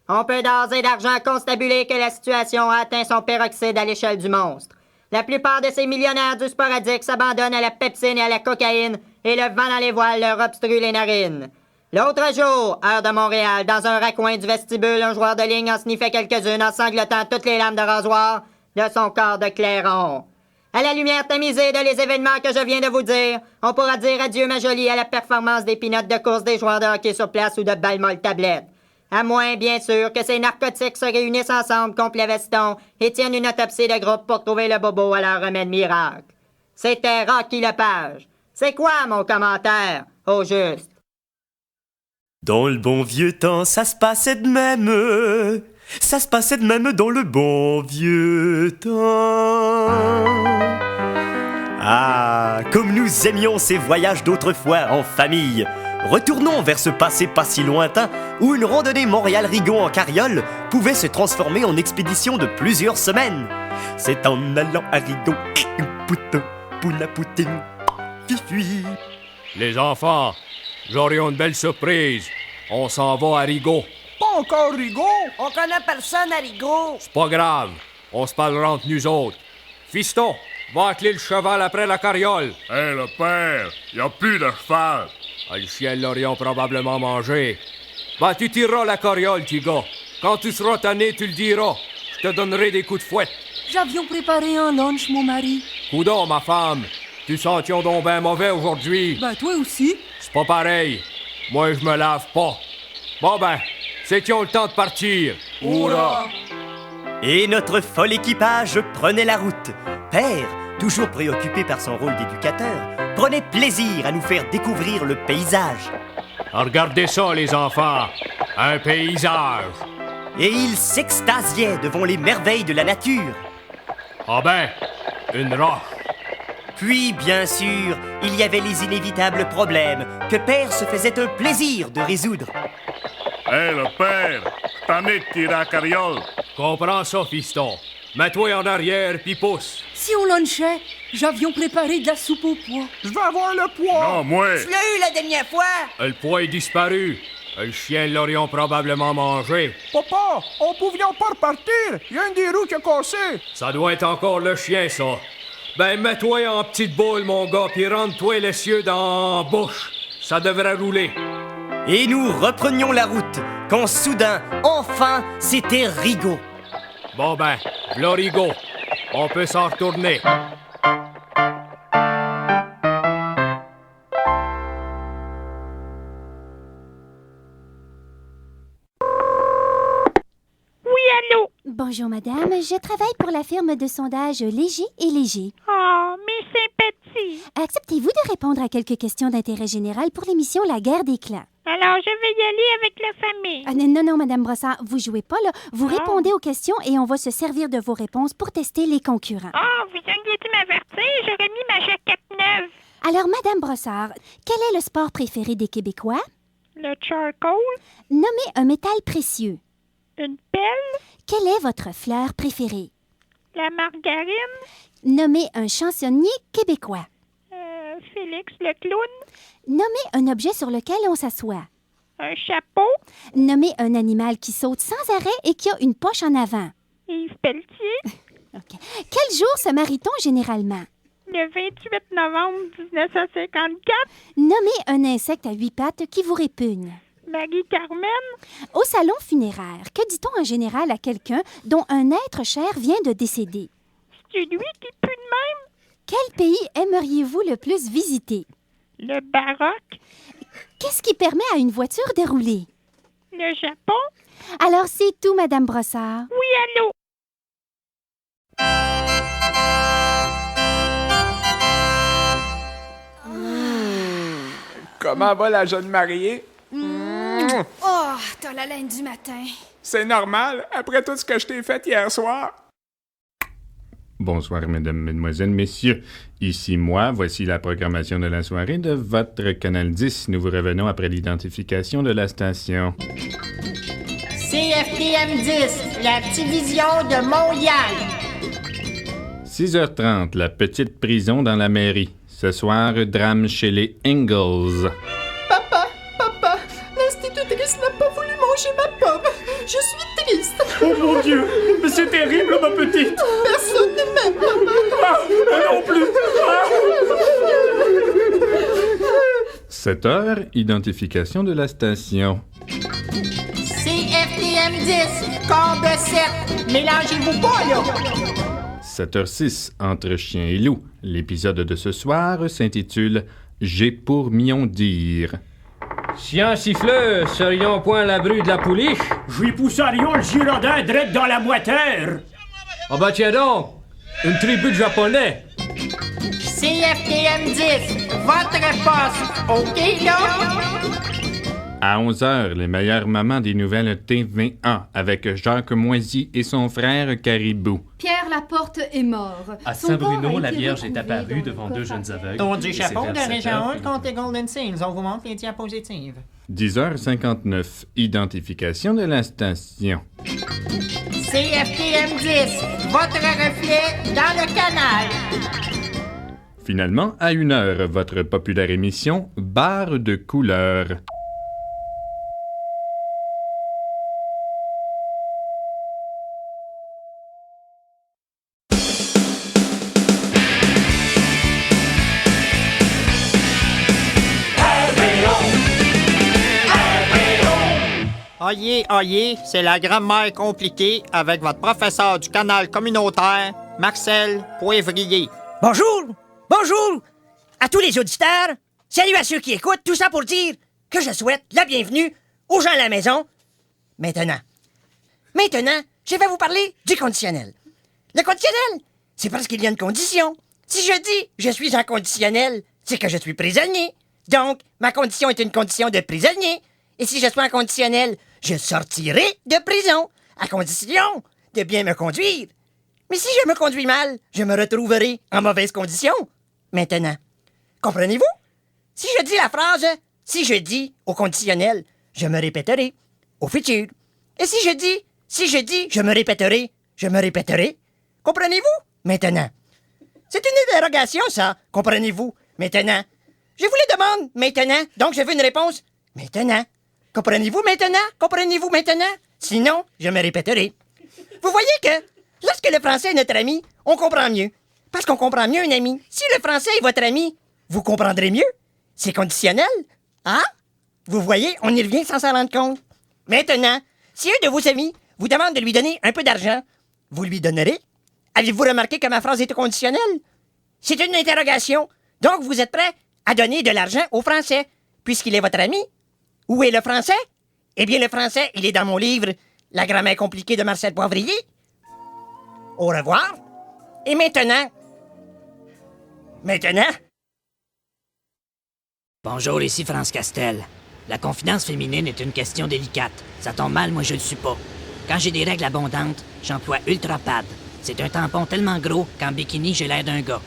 On peut d'ores et d'argent constabuler que la situation a atteint son paroxyde à l'échelle du monstre. La plupart de ces millionnaires du sporadique s'abandonnent à la pepsine et à la cocaïne et le vent dans les voiles leur obstrue les narines. L'autre jour, heure de Montréal, dans un raccoin du vestibule, un joueur de ligne en sniffait quelques-unes en sanglotant toutes les lames de rasoir de son corps de clairon. À la lumière tamisée de les événements que je viens de vous dire, on pourra dire adieu ma jolie à la performance des pinottes de course des joueurs de hockey sur place ou de balles molles tablettes. À moins, bien sûr, que ces narcotiques se réunissent ensemble, complet veston, et tiennent une autopsie de groupe pour trouver le bobo à leur remède miracle. C'était Rocky Lepage. C'est quoi mon commentaire, au juste? Dans le bon vieux temps, ça se passait de même. Ça se passait de même dans le bon vieux temps. Ah, comme nous aimions ces voyages d'autrefois en famille. Retournons vers ce passé pas si lointain où une randonnée Montréal-Rigaud en carriole pouvait se transformer en expédition de plusieurs semaines. C'est en allant à Rigaud, poula poutine, fifi. Les enfants, j'aurai une belle surprise. On s'en va à Rigaud. Pas encore Rigaud? On connaît personne à Rigaud. C'est pas grave, on se parlera entre nous autres. Fiston, va atteler le cheval après la carriole. Hé, le père, y a plus de cheval. Ah, le chien l'aurions probablement mangé. Ben, tu tireras la carriole, petit gars. Quand tu seras tanné, tu le diras. Je te donnerai des coups de fouette. J'avions préparé un lunch, mon mari. Coudon, ma femme. Tu sentions donc ben mauvais aujourd'hui. Ben, toi aussi. C'est pas pareil. Moi, je me lave pas. Bon ben, c'est-tu le temps de partir? Hourra! Et notre fol équipage prenait la route. Père, toujours préoccupé par son rôle d'éducateur, prenait plaisir à nous faire découvrir le paysage. Regardez ça, les enfants. Un paysage. Et il s'extasiait devant les merveilles de la nature. Ah ben, une roche. Puis, bien sûr, il y avait les inévitables problèmes que Père se faisait un plaisir de résoudre. Hé, le père, t'en es de tirer la carriole. Comprends ça, fiston. Mets-toi en arrière, puis pousse. Si on lunchait, j'avions préparé de la soupe au pois. Je veux avoir le poids. Non, moi. Tu l'as eu la dernière fois. Le poids est disparu. Le chien l'aurions probablement mangé. Papa, on pouvait pas repartir. Il y a une des roues qui a cassé. Ça doit être encore le chien, ça. Ben, mets-toi en petite boule, mon gars, puis rentre-toi les cieux dans la bouche. Ça devrait rouler. Et nous reprenions la route, quand soudain, enfin, c'était Rigaud. Bon ben, v'là Rigaud. On peut s'en retourner. Bonjour madame, je travaille pour la firme de sondage Léger et Léger. Oh, mes sympathies! Acceptez-vous de répondre à quelques questions d'intérêt général pour l'émission La guerre des clans? Alors, je vais y aller avec la famille. Ah, non, Madame Brossard, vous jouez pas, là. Vous répondez aux questions et on va se servir de vos réponses pour tester les concurrents. Oh, vous auriez dû m'avertir, j'aurais mis ma jaquette neuve. Alors, Madame Brossard, quel est le sport préféré des Québécois? Le charcoal. Nommez un métal précieux. Une pelle. Quelle est votre fleur préférée? La margarine. Nommez un chansonnier québécois. Félix le clown. Nommez un objet sur lequel on s'assoit. Un chapeau. Nommez un animal qui saute sans arrêt et qui a une poche en avant. Yves Pelletier. Okay. Quel jour se marie-t-on généralement? Le 28 novembre 1954. Nommez un insecte à 8 pattes qui vous répugne. Marie-Carmen. Au salon funéraire, que dit-on en général à quelqu'un dont un être cher vient de décéder? C'est lui qui pue de même. Quel pays aimeriez-vous le plus visiter? Le Maroc. Qu'est-ce qui permet à une voiture de rouler? Le Japon. Alors, c'est tout, Madame Brossard. Oui, allô? Comment va la jeune mariée? Oh, t'as la laine du matin. C'est normal, après tout ce que je t'ai fait hier soir. Bonsoir, mesdames, mesdemoiselles, messieurs. Ici moi, voici la programmation de la soirée de votre Canal 10. Nous vous revenons après l'identification de la station. CFTM 10, la division de Montréal. 6h30, la petite prison dans la mairie. Ce soir, drame chez les Ingalls. Papa, l'institutrice n'a pas voulu manger ma pomme. Je suis triste. Oh mon Dieu, mais c'est terrible, ma petite. Personne ne m'aime, papa. Non plus. 7h, identification de la station. CFTM 10, corps de 7. Mélangez-vous pas, là. 7h06, entre chien et loup. L'épisode de ce soir s'intitule « J'ai pour mion dire ». Chien siffleux, serions point à l'abri de la pouliche? J'y pousserions le girondin direct dans la moiteur. Ah bah tiens donc, une tribu de Japonais. CFTM 10, votre poste, OK, là? À 11h, les meilleures mamans des nouvelles TV1 avec Jacques Moisy et son frère Caribou. Pierre Laporte est mort. À Saint-Bruno, la Vierge est apparue devant deux jeunes aveugles. Tour du chapeau de Région 1 contre les Golden Seals. On vous montre les diapositives. 10h59, identification de la station. CFTM 10, votre reflet dans le canal. Finalement, à 1h, votre populaire émission Barre de couleurs. Oyez, c'est la grammaire compliquée avec votre professeur du canal communautaire, Marcel Poivrier. Bonjour à tous les auditeurs. Salut à ceux qui écoutent, tout ça pour dire que je souhaite la bienvenue aux gens à la maison. Maintenant, je vais vous parler du conditionnel. Le conditionnel, c'est parce qu'il y a une condition. Si je dis je suis en conditionnel, c'est que je suis prisonnier. Donc, ma condition est une condition de prisonnier. Et si je suis en conditionnel, je sortirai de prison, à condition de bien me conduire. Mais si je me conduis mal, je me retrouverai en mauvaise condition. Maintenant, comprenez-vous? Si je dis la phrase « si je dis » au conditionnel, je me répéterai au futur. Et si je dis « je me répéterai », comprenez-vous? Maintenant. C'est une interrogation, ça. Comprenez-vous? Maintenant. Je vous le demande maintenant, donc je veux une réponse maintenant. Comprenez-vous maintenant? Comprenez-vous maintenant? Sinon, je me répéterai. Vous voyez que, lorsque le français est notre ami, on comprend mieux. Parce qu'on comprend mieux un ami. Si le français est votre ami, vous comprendrez mieux. C'est conditionnel. Hein? Vous voyez, on y revient sans s'en rendre compte. Maintenant, si un de vos amis vous demande de lui donner un peu d'argent, vous lui donnerez? Avez-vous remarqué que ma phrase est conditionnelle? C'est une interrogation. Donc, vous êtes prêt à donner de l'argent au français, puisqu'il est votre ami? Où est le français? Eh bien, le français, il est dans mon livre « La grammaire compliquée de Marcel Poivrier ». Au revoir. Et maintenant... Bonjour, ici France Castel. La confidence féminine est une question délicate. Ça tombe mal, moi je le suis pas. Quand j'ai des règles abondantes, j'emploie Ultra Pad. C'est un tampon tellement gros qu'en bikini, j'ai l'air d'un gars.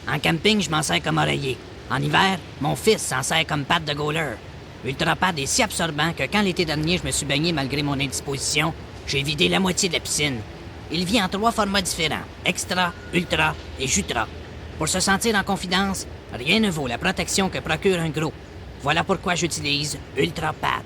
En camping, je m'en sers comme oreiller. En hiver, mon fils s'en sert comme patte de goaler. Ultra Pad est si absorbant que quand l'été dernier, je me suis baigné malgré mon indisposition, j'ai vidé la moitié de la piscine. Il vient en 3 formats différents, Extra, Ultra et Jutra. Pour se sentir en confidence, rien ne vaut la protection que procure un gros. Voilà pourquoi j'utilise Ultra Pad.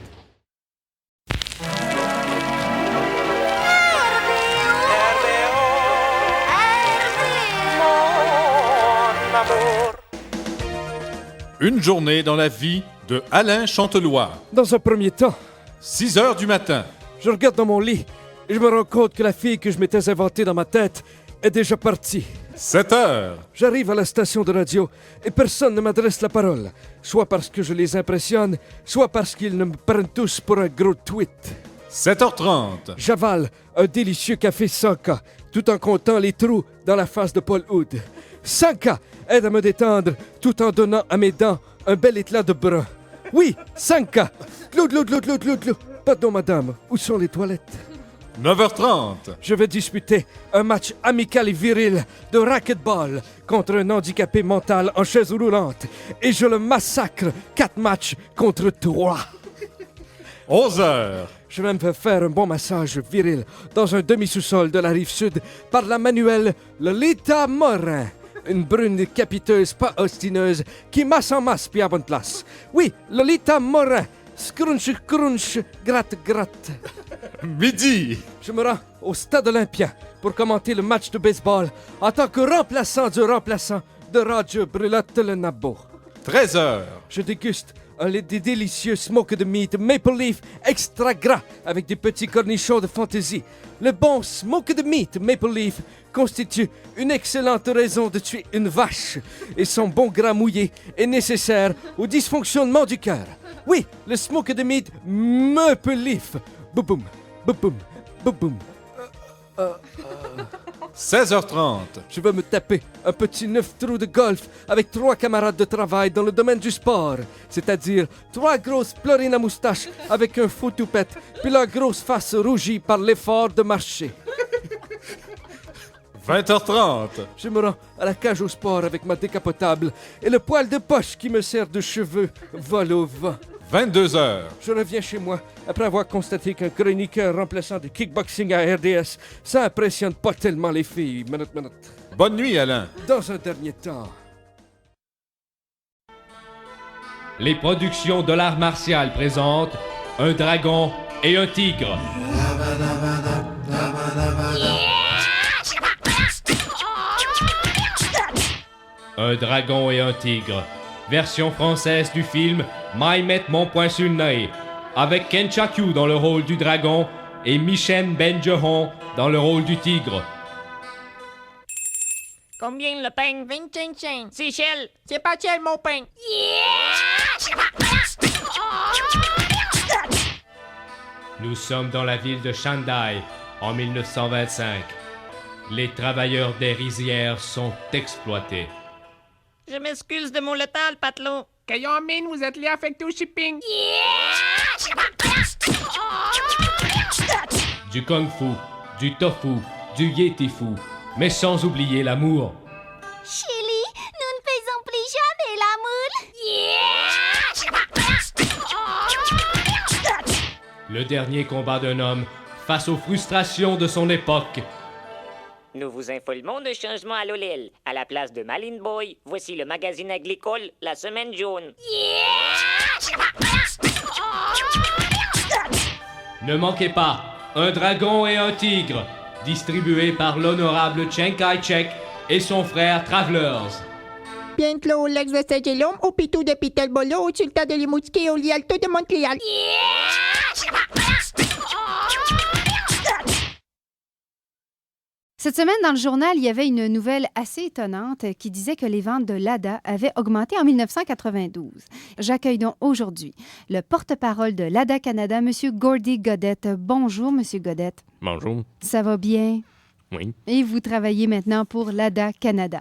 Une journée dans la vie de Alain Chantelois. Dans un premier temps, 6 heures du matin. Je regarde dans mon lit et je me rends compte que la fille que je m'étais inventée dans ma tête est déjà partie. 7 heures. J'arrive à la station de radio et personne ne m'adresse la parole, soit parce que je les impressionne, soit parce qu'ils me prennent tous pour un gros tweet. 7h30. J'avale un délicieux café Sanka, tout en comptant les trous dans la face de Paul Hood. Sanka aide à me détendre, tout en donnant à mes dents un bel éclat de brun. Oui, Sanka. Glou, glou, glou, glou, glou, glou. Pardon, madame, où sont les toilettes? 9h30. Je vais disputer un match amical et viril de racquetball contre un handicapé mental en chaise roulante. Et je le massacre 4 matchs contre 3. 11h. Je vais me faire un bon massage viril dans un demi-sous-sol de la Rive-Sud par la manuelle Lolita Morin. Une brune capiteuse pas ostineuse qui masse en masse puis à bonne place. Oui, Lolita Morin. Scrunch, crunch, gratte, gratte. Midi. Je me rends au Stade Olympien pour commenter le match de baseball en tant que remplaçant du remplaçant de Roger Brulotte Le Nabo. 13h. Je déguste des délicieux smoked meat maple leaf extra gras avec des petits cornichons de fantaisie. Le bon smoked meat maple leaf constitue une excellente raison de tuer une vache et son bon gras mouillé est nécessaire au dysfonctionnement du cœur. Oui, le smoked meat maple leaf. Boum, boum, boum, boum. 16h30. Je vais me taper un petit 9 trous de golf avec 3 camarades de travail dans le domaine du sport. C'est-à-dire 3 grosses pleurines à moustache avec un faux toupette, puis leur grosse face rougie par l'effort de marcher. 20h30. Je me rends à la cage au sport avec ma décapotable et le poil de poche qui me sert de cheveux vole au vent. 22h. Je reviens chez moi après avoir constaté qu'un chroniqueur remplaçant de kickboxing à RDS, ça impressionne pas tellement les filles. Minute. Bonne nuit, Alain. Dans un dernier temps. Les productions de l'art martial présentent un dragon et un tigre. Un dragon et un tigre. Version française du film Mai met mon poing sur le nez, avec Ken Chakyou dans le rôle du dragon et Michel Benjeron dans le rôle du tigre. Combien le pain? 25 cents. C'est Shell. C'est pas Shell, mon pain. Nous sommes dans la ville de Shanghai en 1925. Les travailleurs des rizières sont exploités. Je m'excuse de mon létal, Patelot. Mine, vous êtes lié affecté au shipping. Du kung-fu, du tofu, du yeti-fu, mais sans oublier l'amour. Chélie, nous ne faisons plus jamais l'amour. Le dernier combat d'un homme face aux frustrations de son époque. Nous vous informons de changement à l'OLEL. À la place de Malin Boy, voici le magazine agricole La Semaine Jaune. Ne manquez pas, Un dragon et un tigre, distribué par l'honorable Chiang Kai-shek et son frère Travelers. Bientôt, l'ex de Saint-Jérôme, au pitou de Pitelbolo, au sultan de Rimouski, au Lialto de Montréal. Cette semaine, dans le journal, il y avait une nouvelle assez étonnante qui disait que les ventes de Lada avaient augmenté en 1992. J'accueille donc aujourd'hui le porte-parole de Lada Canada, M. Gordy Godette. Bonjour, M. Godette. Bonjour. Ça va bien? Oui. Et vous travaillez maintenant pour Lada Canada.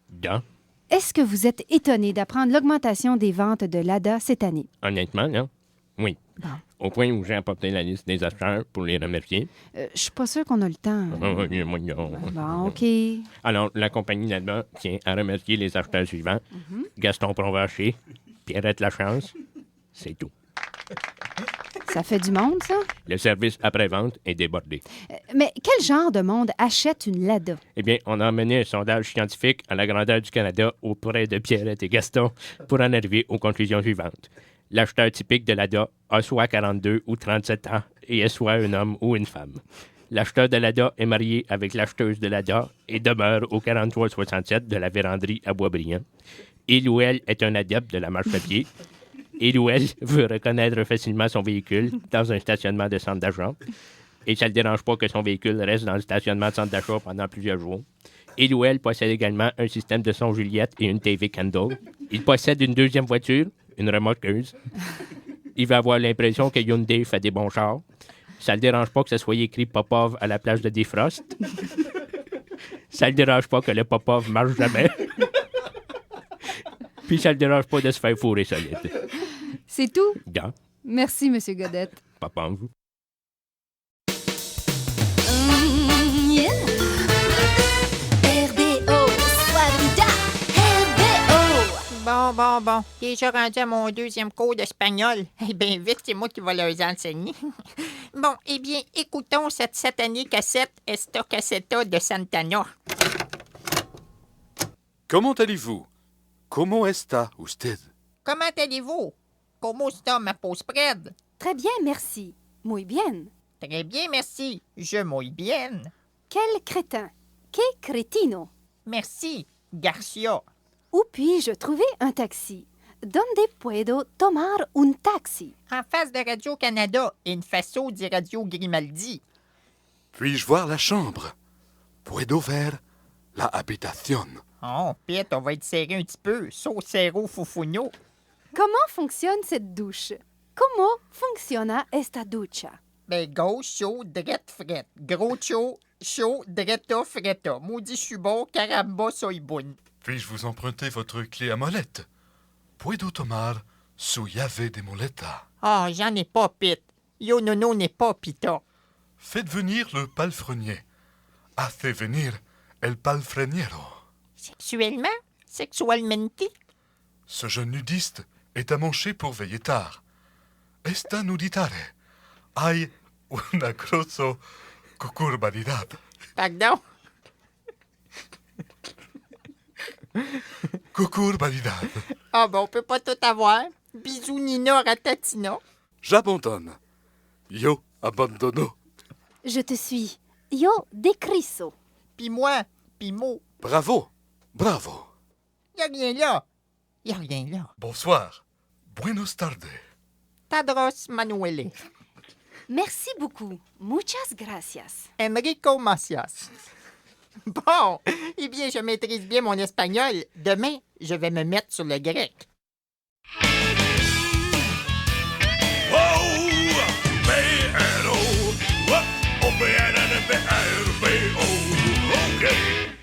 Bien. Est-ce que vous êtes étonné d'apprendre l'augmentation des ventes de Lada cette année? Honnêtement, non. Oui. Bon. Au point où j'ai apporté la liste des acheteurs pour les remercier. Je suis pas sûre qu'on a le temps. Bon, OK. Alors, la compagnie là-bas tient à remercier les acheteurs suivants. Gaston Provencher, Pierrette Lachance. C'est tout. Ça fait du monde, ça? Le service après-vente est débordé. Mais quel genre de monde achète une Lada? Eh bien, on a mené un sondage scientifique à la grandeur du Canada auprès de Pierrette et Gaston pour en arriver aux conclusions suivantes. L'acheteur typique de Lada a soit 42 ou 37 ans et est soit un homme ou une femme. L'acheteur de Lada est marié avec l'acheteuse de Lada et demeure au 4367 de la véranderie à Boisbriand. Il ou elle est un adepte de la marche à pied. Il ou elle veut reconnaître facilement son véhicule dans un stationnement de centre d'achat. Et ça ne le dérange pas que son véhicule reste dans le stationnement de centre d'achat pendant plusieurs jours. Il ou elle possède également un système de son Juliette et une TV Candle. Il possède une deuxième voiture, une remorqueuse. Il va avoir l'impression que Hyundai fait des bons chars. Ça ne le dérange pas que ça soit écrit Popov à la place de Defrost. Ça ne le dérange pas que le Popov marche jamais. Puis ça ne le dérange pas de se faire fourrer solide. C'est tout? Yeah. Merci, M. Godette. Popov. RBO, Florida, RBO. Bon. Déjà rendu à mon deuxième cours d'espagnol. Eh bien, vite, c'est moi qui vais leur enseigner. Bon, eh bien, écoutons cette satanée cassette Esta Cassetta de Santana. Comment allez-vous? Comment está usted? Comment allez-vous? Comment está ma peau spread? Très bien, merci. Muy bien. Très bien, merci. Je muy bien. Quel crétin. Que cretino. Merci, Garcia. Où puis-je trouver un taxi? Donde puedo tomar un taxi? En face de Radio-Canada, in faso di Radio Grimaldi. Puis-je voir la chambre? Puedo ver la habitación. Oh, Pete, on va être serré un petit peu. Saucero fufugno. Comment fonctionne cette douche? Comment funciona esta ducha? Ben, gauche, chaud, drette, frette. Gros chaud, dretta, fretta. Maudit, je suis bon, caramba, soy bon. Puis-je vous emprunter votre clé à molette? Puedo tomar su llave de moleta. Ah, j'en ai pas, Pete. Yo nono n'est pas pita. Faites venir le palefrenier. Hace venir el palfreniero. Sexualmente? Ce jeune nudiste est amanché pour veiller tard. Esta nuditare. Hay una grosso cucurbanidad. Pardon? Cucurbanidad. Ah ben, on peut pas tout avoir. Bisous Nina Ratatina. J'abandonne. Yo abandono. Je te suis. Yo décrisso. Pis moi, pis mo. Bravo. Bravo. Y'a rien là. Bonsoir. Buenos tardes. Tadros Manuele. Merci beaucoup. Muchas gracias. Enrico Macias. Bon, eh bien, je maîtrise bien mon espagnol. Demain, je vais me mettre sur le grec.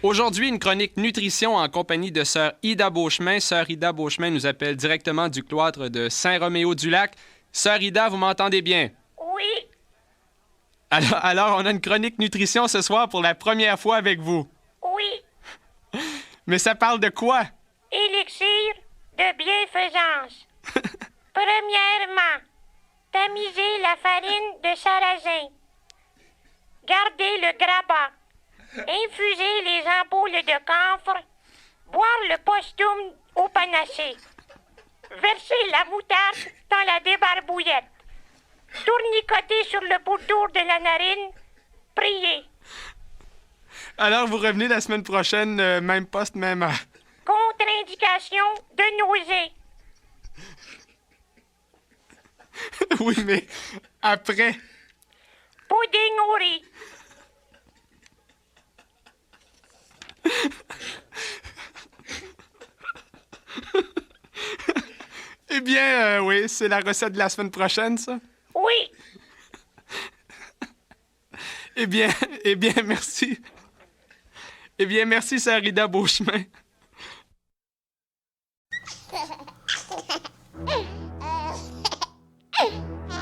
Aujourd'hui, une chronique nutrition en compagnie de sœur Ida Beauchemin. Sœur Ida Beauchemin nous appelle directement du cloître de Saint-Roméo-du-Lac. Sœur Ida, vous m'entendez bien? Oui. Alors, on a une chronique nutrition ce soir pour la première fois avec vous. Oui. Mais ça parle de quoi? Élixir de bienfaisance. Premièrement, tamiser la farine de sarrasin. Garder le grabat. Infuser les ampoules de camphre. Boire le posthume au panacée. Verser la moutarde dans la débarbouillette. Tournicoter sur le pourtour de la narine. Prier. Alors, vous revenez la semaine prochaine, même poste, même heure. Contre-indication de nausée. Oui, mais après. Pudding au riz. Eh bien, oui, c'est la recette de la semaine prochaine, ça? Oui. Eh bien, merci. Eh bien, merci, sœur Ida Beauchemin.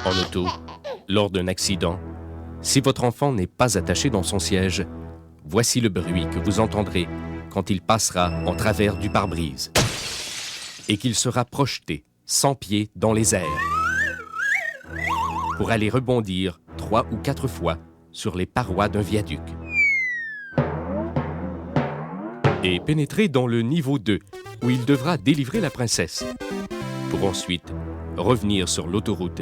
en auto, lors d'un accident, si votre enfant n'est pas attaché dans son siège, voici le bruit que vous entendrez quand il passera en travers du pare-brise et qu'il sera projeté 100 pieds dans les airs pour aller rebondir 3 ou 4 fois sur les parois d'un viaduc et pénétrer dans le niveau 2 où il devra délivrer la princesse pour ensuite revenir sur l'autoroute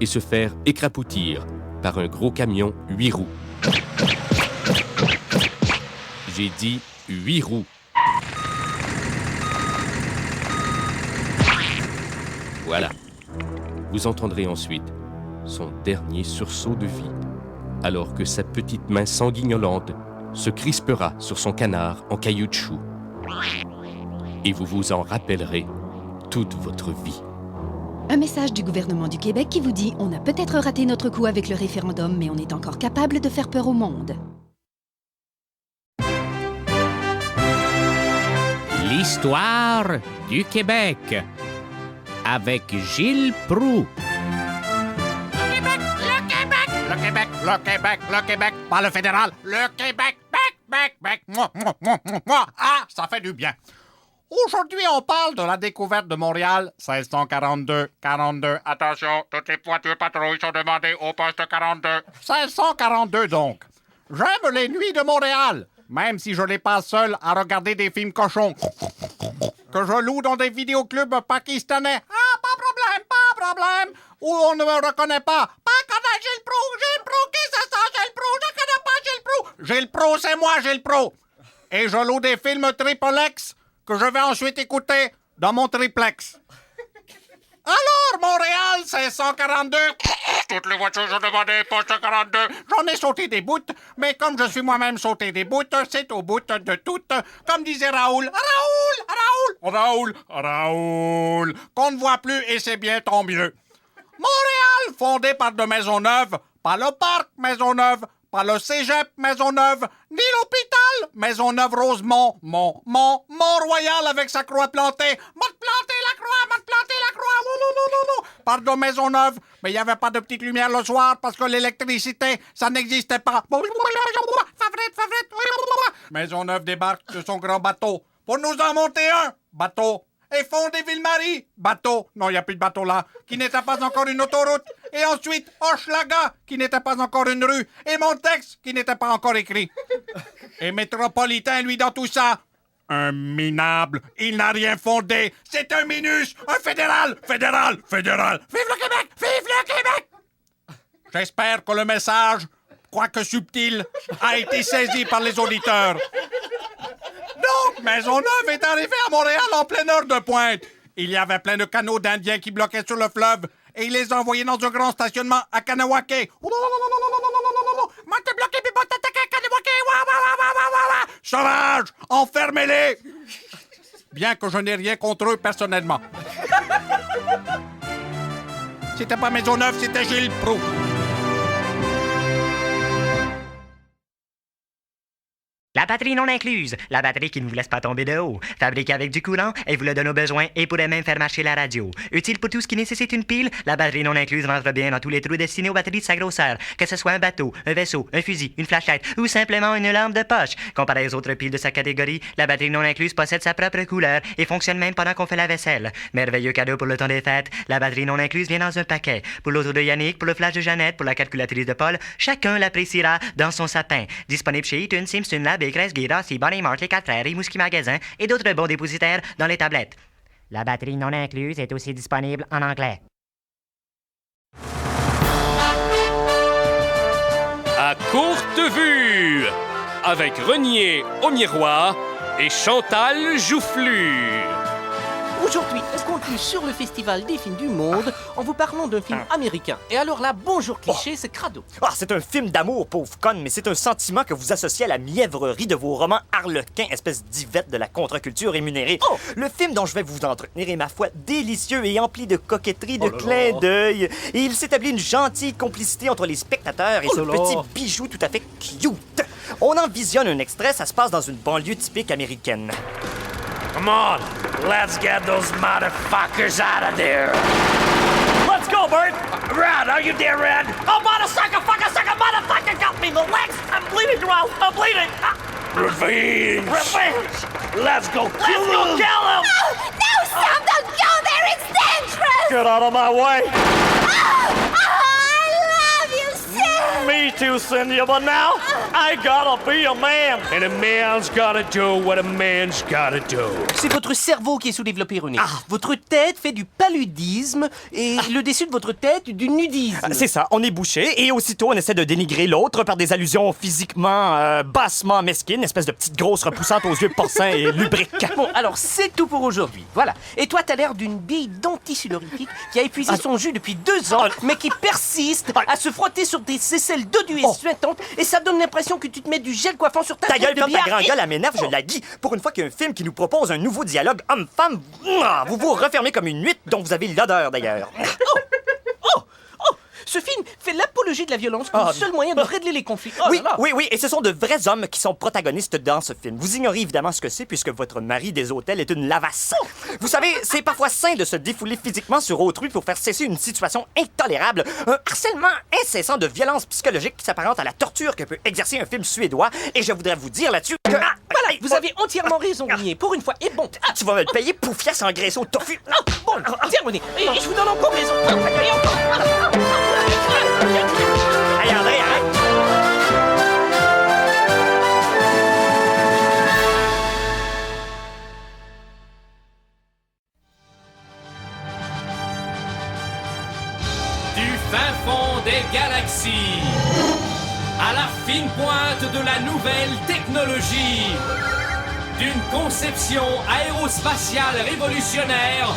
et se faire écrapoutir par un gros camion 8 roues. J'ai dit 8 roues. Voilà. Vous entendrez ensuite son dernier sursaut de vie, alors que sa petite main sanguignolante se crispera sur son canard en caoutchouc. Et vous vous en rappellerez toute votre vie. Un message du gouvernement du Québec qui vous dit « On a peut-être raté notre coup avec le référendum, mais on est encore capable de faire peur au monde. » L'histoire du Québec avec Gilles Proulx. Le Québec, le Québec, pas le fédéral, le Québec, bec. Ah, ça fait du bien. Aujourd'hui, on parle de la découverte de Montréal, 1642. Attention, toutes les voitures patrouilles sont demandées au poste 42. 1642, donc. J'aime les nuits de Montréal, même si je les passe seul à regarder des films cochons que je loue dans des vidéoclubs pakistanais. Ah, pas problème, où on ne me reconnaît pas. Pas connaître Gilles Proulx, qui c'est ça, Gilles Proulx? Je connais pas Gilles Proulx. Gilles Proulx, c'est moi, Gilles Proulx. Et je loue des films triplex que je vais ensuite écouter dans mon triplex. Alors, Montréal, 1642. Toutes les voitures sont demandées, poste 42. J'en ai sauté des bouts, mais comme je suis moi-même sauté des bouts, c'est au bout de toutes. Comme disait Raoul, qu'on ne voit plus et c'est bien tant mieux. Montréal, fondé par de Maisonneuve, pas le parc Maisonneuve, pas le cégep Maisonneuve, ni l'hôpital Maisonneuve-Rosemont, Mont-Royal avec sa croix plantée. M'a planté la croix, non. Pardon Maisonneuve, mais il n'y avait pas de petite lumière le soir parce que l'électricité, ça n'existait pas. Favorite. Maisonneuve débarque de son grand bateau pour nous en monter un bateau. Et fonder Ville-Marie, bateau, non, il n'y a plus de bateau là, qui n'était pas encore une autoroute. Et ensuite, Hochelaga, qui n'était pas encore une rue. Et Montex, qui n'était pas encore écrit. Et Métropolitain, lui, dans tout ça, un minable, il n'a rien fondé. C'est un minus, un fédéral. Vive le Québec! J'espère que le message, quoique subtil, a été saisi par les auditeurs. Donc, Maisonneuve est arrivé à Montréal en pleine heure de pointe. Il y avait plein de canaux d'Indiens qui bloquaient sur le fleuve et il les a envoyés dans un grand stationnement à Kanawake. Sauvage, enfermez-les! Bien que je n'ai rien contre eux personnellement. C'était pas Maisonneuve, c'était Gilles Proulx. La batterie non incluse, la batterie qui ne vous laisse pas tomber de haut. Fabriquée avec du courant, elle vous le donne au besoin et pourrait même faire marcher la radio. Utile pour tout ce qui nécessite une pile, la batterie non incluse rentre bien dans tous les trous destinés aux batteries de sa grosseur. Que ce soit un bateau, un vaisseau, un fusil, une flashette ou simplement une lampe de poche. Comparé aux autres piles de sa catégorie, la batterie non incluse possède sa propre couleur et fonctionne même pendant qu'on fait la vaisselle. Merveilleux cadeau pour le temps des fêtes, la batterie non incluse vient dans un paquet. Pour l'auto de Yannick, pour le flash de Jeannette, pour la calculatrice de Paul, chacun l'appréciera dans son sapin. Disponible chez Eaton, Simpson Lab, Crest, Rossi, Bonnie Mart, Les 4 Frères, Rimouski Magasin et d'autres bons dépositaires dans les tablettes. La batterie non incluse est aussi disponible en anglais. À courte vue, avec Renier au miroir et Chantal Joufflu. Aujourd'hui, on continue sur le Festival des films du monde en vous parlant d'un film américain. Et alors là, bonjour cliché, c'est crado. C'est un film d'amour, pauvre conne, mais c'est un sentiment que vous associez à la mièvrerie de vos romans harlequins, espèce d'ivette de la contre-culture rémunérée. Le film dont je vais vous entretenir est, ma foi, délicieux et empli de coquetterie, de clins d'œil. Et il s'établit une gentille complicité entre les spectateurs et ce petit bijou tout à fait cute. On en visionne un extrait, ça se passe dans une banlieue typique américaine. Come on, let's get those motherfuckers out of there. Let's go, Bert! Right, Are you there, Red? Oh, motherfucker, motherfucker, got me the legs! I'm bleeding, Ralph! I'm bleeding! Revenge! Revenge! Let's go kill him! Let's go kill him! No, Sam, don't go there! It's dangerous! Get out of my way! I love you, Sam! Me too, Cynthia, but now I gotta be a man! And a man's gotta do what a man's gotta do. C'est votre cerveau qui est sous-développé, René. Votre tête fait du paludisme et le dessus de votre tête du nudisme. C'est ça, on est bouché et aussitôt on essaie de dénigrer l'autre par des allusions physiquement bassement mesquines, espèce de petite grosse repoussante aux yeux porcins et lubriques. Bon, alors c'est tout pour aujourd'hui. Voilà. Et toi, t'as l'air d'une bille denticulaire qui a épuisé son jus depuis 2 ans, mais qui persiste à se frotter sur des aisselles dodues et suintantes, et ça donne l'impression que tu te mets du gel coiffant sur ta Ta tête gueule, de comme ta billard. grande gueule, elle m'énerve, je la dis. Pour une fois qu'il y a un film qui nous propose un nouveau dialogue homme-femme, vous vous refermez comme une huître dont vous avez l'odeur d'ailleurs. Ce film fait l'apologie de la violence comme seul moyen de régler les conflits. Oh Oui, là là. oui, et ce sont de vrais hommes qui sont protagonistes dans ce film. Vous ignorez évidemment ce que c'est puisque votre mari des hôtels est une lavasse. Vous savez, c'est parfois sain de se défouler physiquement sur autrui pour faire cesser une situation intolérable, un harcèlement incessant de violence psychologique qui s'apparente à la torture que peut exercer un film suédois. Et je voudrais vous dire là-dessus que... Voilà, vous avez entièrement raison, René. Pour une fois, et bon. Tu vas me le payer, poufiasse en graisse au tofu. Bon, tiens, René, et je vous donne encore raison. Et encore. Allez, André, arrête! Du fin fond des galaxies, à la fine pointe de la nouvelle technologie, d'une conception aérospatiale révolutionnaire,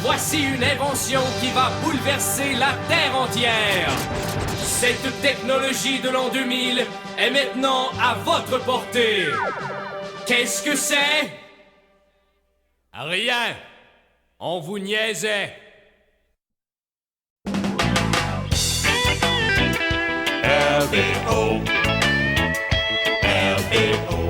voici une invention qui va bouleverser la Terre entière. Cette technologie de l'an 2000 est maintenant à votre portée. Qu'est-ce que c'est? Rien. On vous niaisait. LBO. LBO.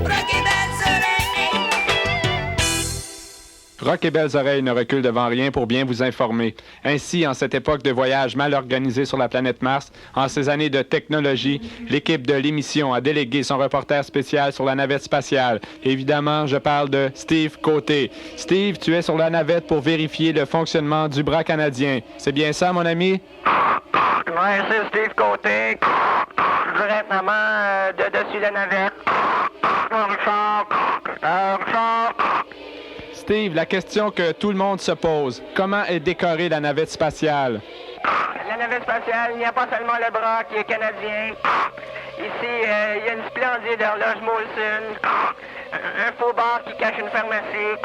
Rock et Belles Oreilles ne recule devant rien pour bien vous informer. Ainsi, en cette époque de voyage mal organisé sur la planète Mars, en ces années de technologie, l'équipe de l'émission a délégué son reporter spécial sur la navette spatiale. Évidemment, je parle de Steve Côté. Steve, tu es sur la navette pour vérifier le fonctionnement du bras canadien. C'est bien ça, mon ami? Oui, c'est Steve Côté. Directement de dessus la navette. Steve, la question que tout le monde se pose, comment est décorée la navette spatiale? La navette spatiale, il n'y a pas seulement le bras qui est canadien. Ici, il y a une splendide horloge Molson, un faux bar qui cache une pharmacie,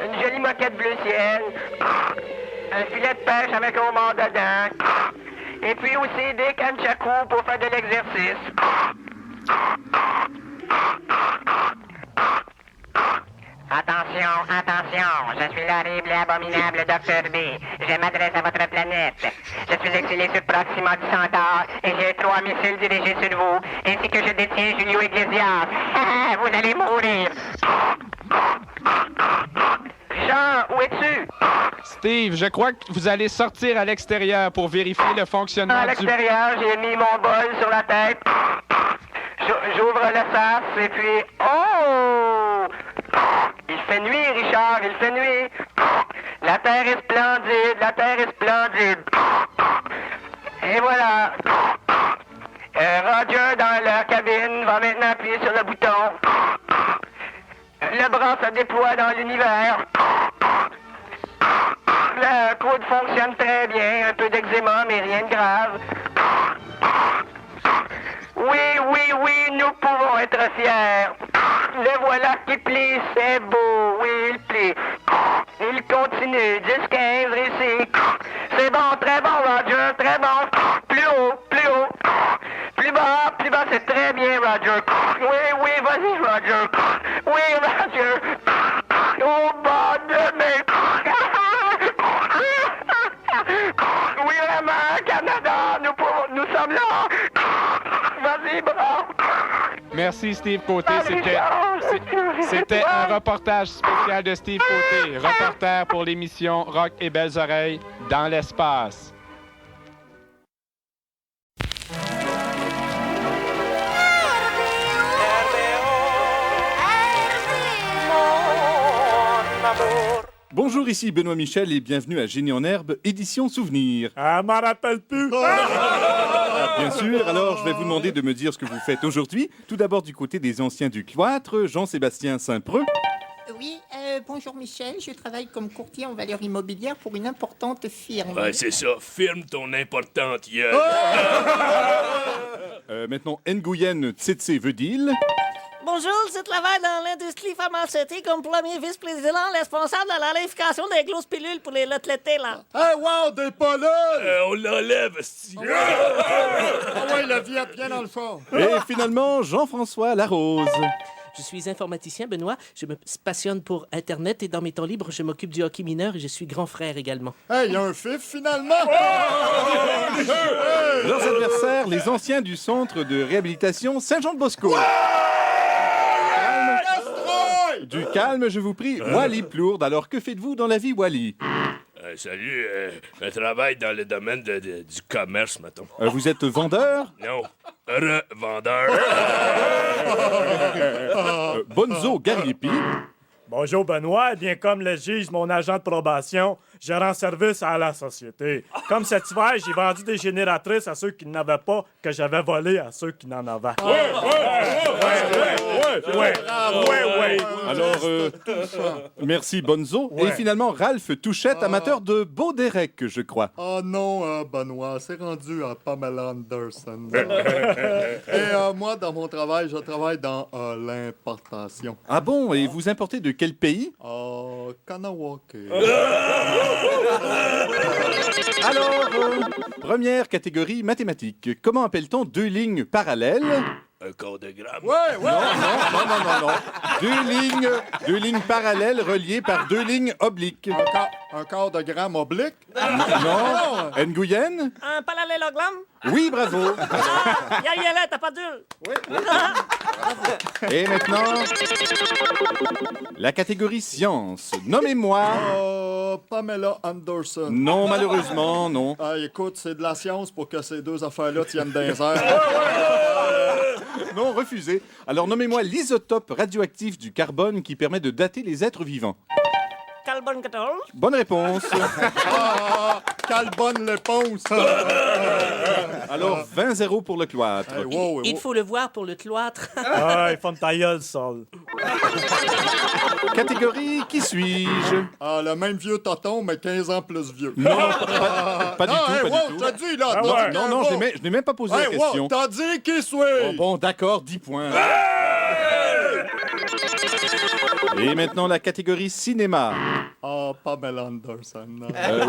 une jolie moquette bleu ciel, un filet de pêche avec un homard dedans, et puis aussi des kanchaku pour faire de l'exercice. Attention, attention, je suis l'horrible et abominable Dr. B. Je m'adresse à votre planète. Je suis exilé sur Proxima du Centaure et j'ai 3 missiles dirigés sur vous, ainsi que je détiens Julio Iglesias. Vous allez mourir. Jean, où es-tu? Steve, je crois que vous allez sortir à l'extérieur pour vérifier le fonctionnement À l'extérieur, j'ai mis mon bol sur la tête. J'ouvre le sas et puis... Oh! Il fait nuit, Richard, il fait nuit. La Terre est splendide, la Terre est splendide. Et voilà. Roger, dans la cabine, va maintenant appuyer sur le bouton. Le bras se déploie dans l'univers. Le coude fonctionne très bien, un peu d'eczéma, mais rien de grave. Oui, nous pouvons être fiers. Le voilà qui plie, c'est beau, oui, il plie. Il continue, 10-15, ici. C'est bon, très bon, Roger, très bon. Plus haut, plus haut. Plus bas, c'est très bien, Roger. Oui, vas-y, Roger. Oui, Roger. Au bas de mes... Oui, vraiment, Canada, nous sommes là. Vas-y, bras. Merci, Steve Côté. C'était un reportage spécial de Steve Côté, reporter pour l'émission Rock et Belles Oreilles dans l'espace. Bonjour, ici Benoît Michel et bienvenue à Génie en herbe, édition souvenir. Ah, m'en rappelle plus. Bien sûr, alors je vais vous demander de me dire ce que vous faites aujourd'hui. Tout d'abord du côté des anciens du cloître, Jean-Sébastien Saint-Preux. Oui, bonjour Michel, je travaille comme courtier en valeurs immobilières pour une importante firme. Ouais, c'est ça. Firme ton importante gueule. Maintenant, Nguyen Tsetse Vedil. Bonjour, je travaille dans l'industrie pharmaceutique comme premier vice-président responsable de la réification des grosses pilules pour les retraités, là. Hey, wow, des pollules! On l'enlève, esti. Ah ouais, le viette bien dans le fond. Et finalement, Jean-François Larose. Je suis informaticien, Benoît. Je me passionne pour Internet et dans mes temps libres, je m'occupe du hockey mineur et je suis grand frère également. Hey, il y a un fif, finalement! Leurs adversaires, les anciens du centre de réhabilitation Saint-Jean-de-Bosco. Du calme, je vous prie. Wally Plourde, alors que faites-vous dans la vie, Wally? Salut, je travaille dans le domaine du commerce, mettons. Vous êtes vendeur? Non, revendeur. Bonzo Gariepi. Bonjour Benoît, eh bien comme le juge, mon agent de probation, je rends service à la société. Comme cet hiver, j'ai vendu des génératrices à ceux qui n'avaient pas, que j'avais volé à ceux qui n'en avaient. Ouais. Alors, merci Bonzo. Ouais. Et finalement, Ralph Touchette, amateur de Baudérec, je crois. Oh non, Benoît, c'est rendu à Pamela Anderson. Et moi, dans mon travail, je travaille dans l'importation. Ah bon? Et vous importez de quel pays? Kanawake. Alors, première catégorie mathématiques. Comment appelle-t-on deux lignes parallèles? Un cordogramme. Ouais. Non. Deux lignes parallèles reliées par deux lignes obliques. Un cordogramme oblique? Non. Nguyen? Un parallélogramme? Oui, bravo. Y'a t'as pas dur. Et maintenant, la catégorie sciences. Nommez-moi. Pamela Anderson. Non, malheureusement, non. Ah, écoute, c'est de la science pour que ces deux affaires-là tiennent dans les airs. Non, refusé. Alors, nommez-moi l'isotope radioactif du carbone qui permet de dater les êtres vivants. Carbone 14. Bonne réponse. Carbone l'éponge. Alors, 20-0 pour le cloître. Hey, Il faut le voir pour le cloître. Ils font ta gueule, Sol. Catégorie qui suis-je? Le même vieux tonton, mais 15 ans plus vieux. Non, pas du tout, pas du tout. T'as dit, là. Non, je n'ai même pas posé la question. T'as dit qui suis? Bon, d'accord, 10 points. Et maintenant, la catégorie cinéma. Pamela Anderson.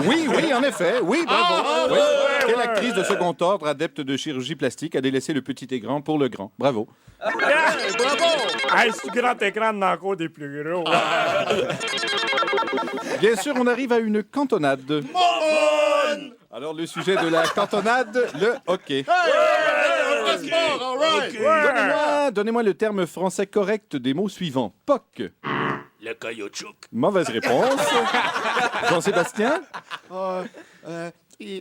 Oui, en effet. Oui, bravo. Oui. Quelle actrice de second ordre, adepte de chirurgie plastique, a délaissé le petit écran pour le grand? Bravo. Bravo! Hey, ce grand écran de encore des plus gros. Bien sûr, on arrive à une cantonade. Alors, le sujet de la cantonade, le hockey. Donnez-moi le terme français correct des mots suivants. POC. Le caoutchouc. Mauvaise réponse. Jean-Sébastien? Oui.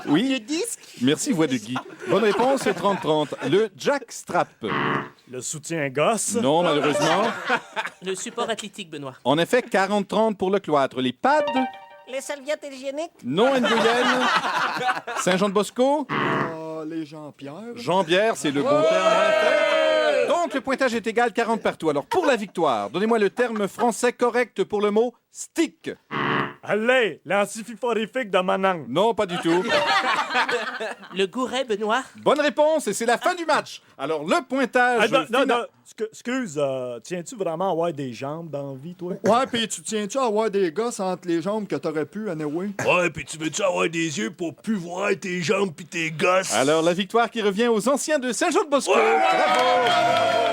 Le disque? Merci, voix de Guy. Bonne réponse, 30-30. Le jackstrap. Le soutien-gosse? Non, malheureusement. Le support athlétique, Benoît. En effet, 40-30 pour le cloître. Les pads? Les serviettes hygiéniques? Non, Nguyen. Saint-Jean-de-Bosco? Les Jean-Pierre. Jean-Pierre, c'est le bon terme, en effet. Donc, le pointage est égal, 40 partout. Alors, pour la victoire, donnez-moi le terme français correct pour le mot stick. Allez, l'antififorifique de Manang. Non, pas du tout. Le gouret, Benoît. Bonne réponse, et c'est la fin du match. Alors, le pointage... Non, excuse, tiens-tu vraiment à avoir des jambes dans la vie, toi? Ouais, pis tu tiens-tu à avoir des gosses entre les jambes que t'aurais pu, anyway? Ouais, pis tu veux-tu avoir des yeux pour plus voir tes jambes pis tes gosses? Alors, la victoire qui revient aux anciens de Saint-Jean-de-Bosco. Bravo!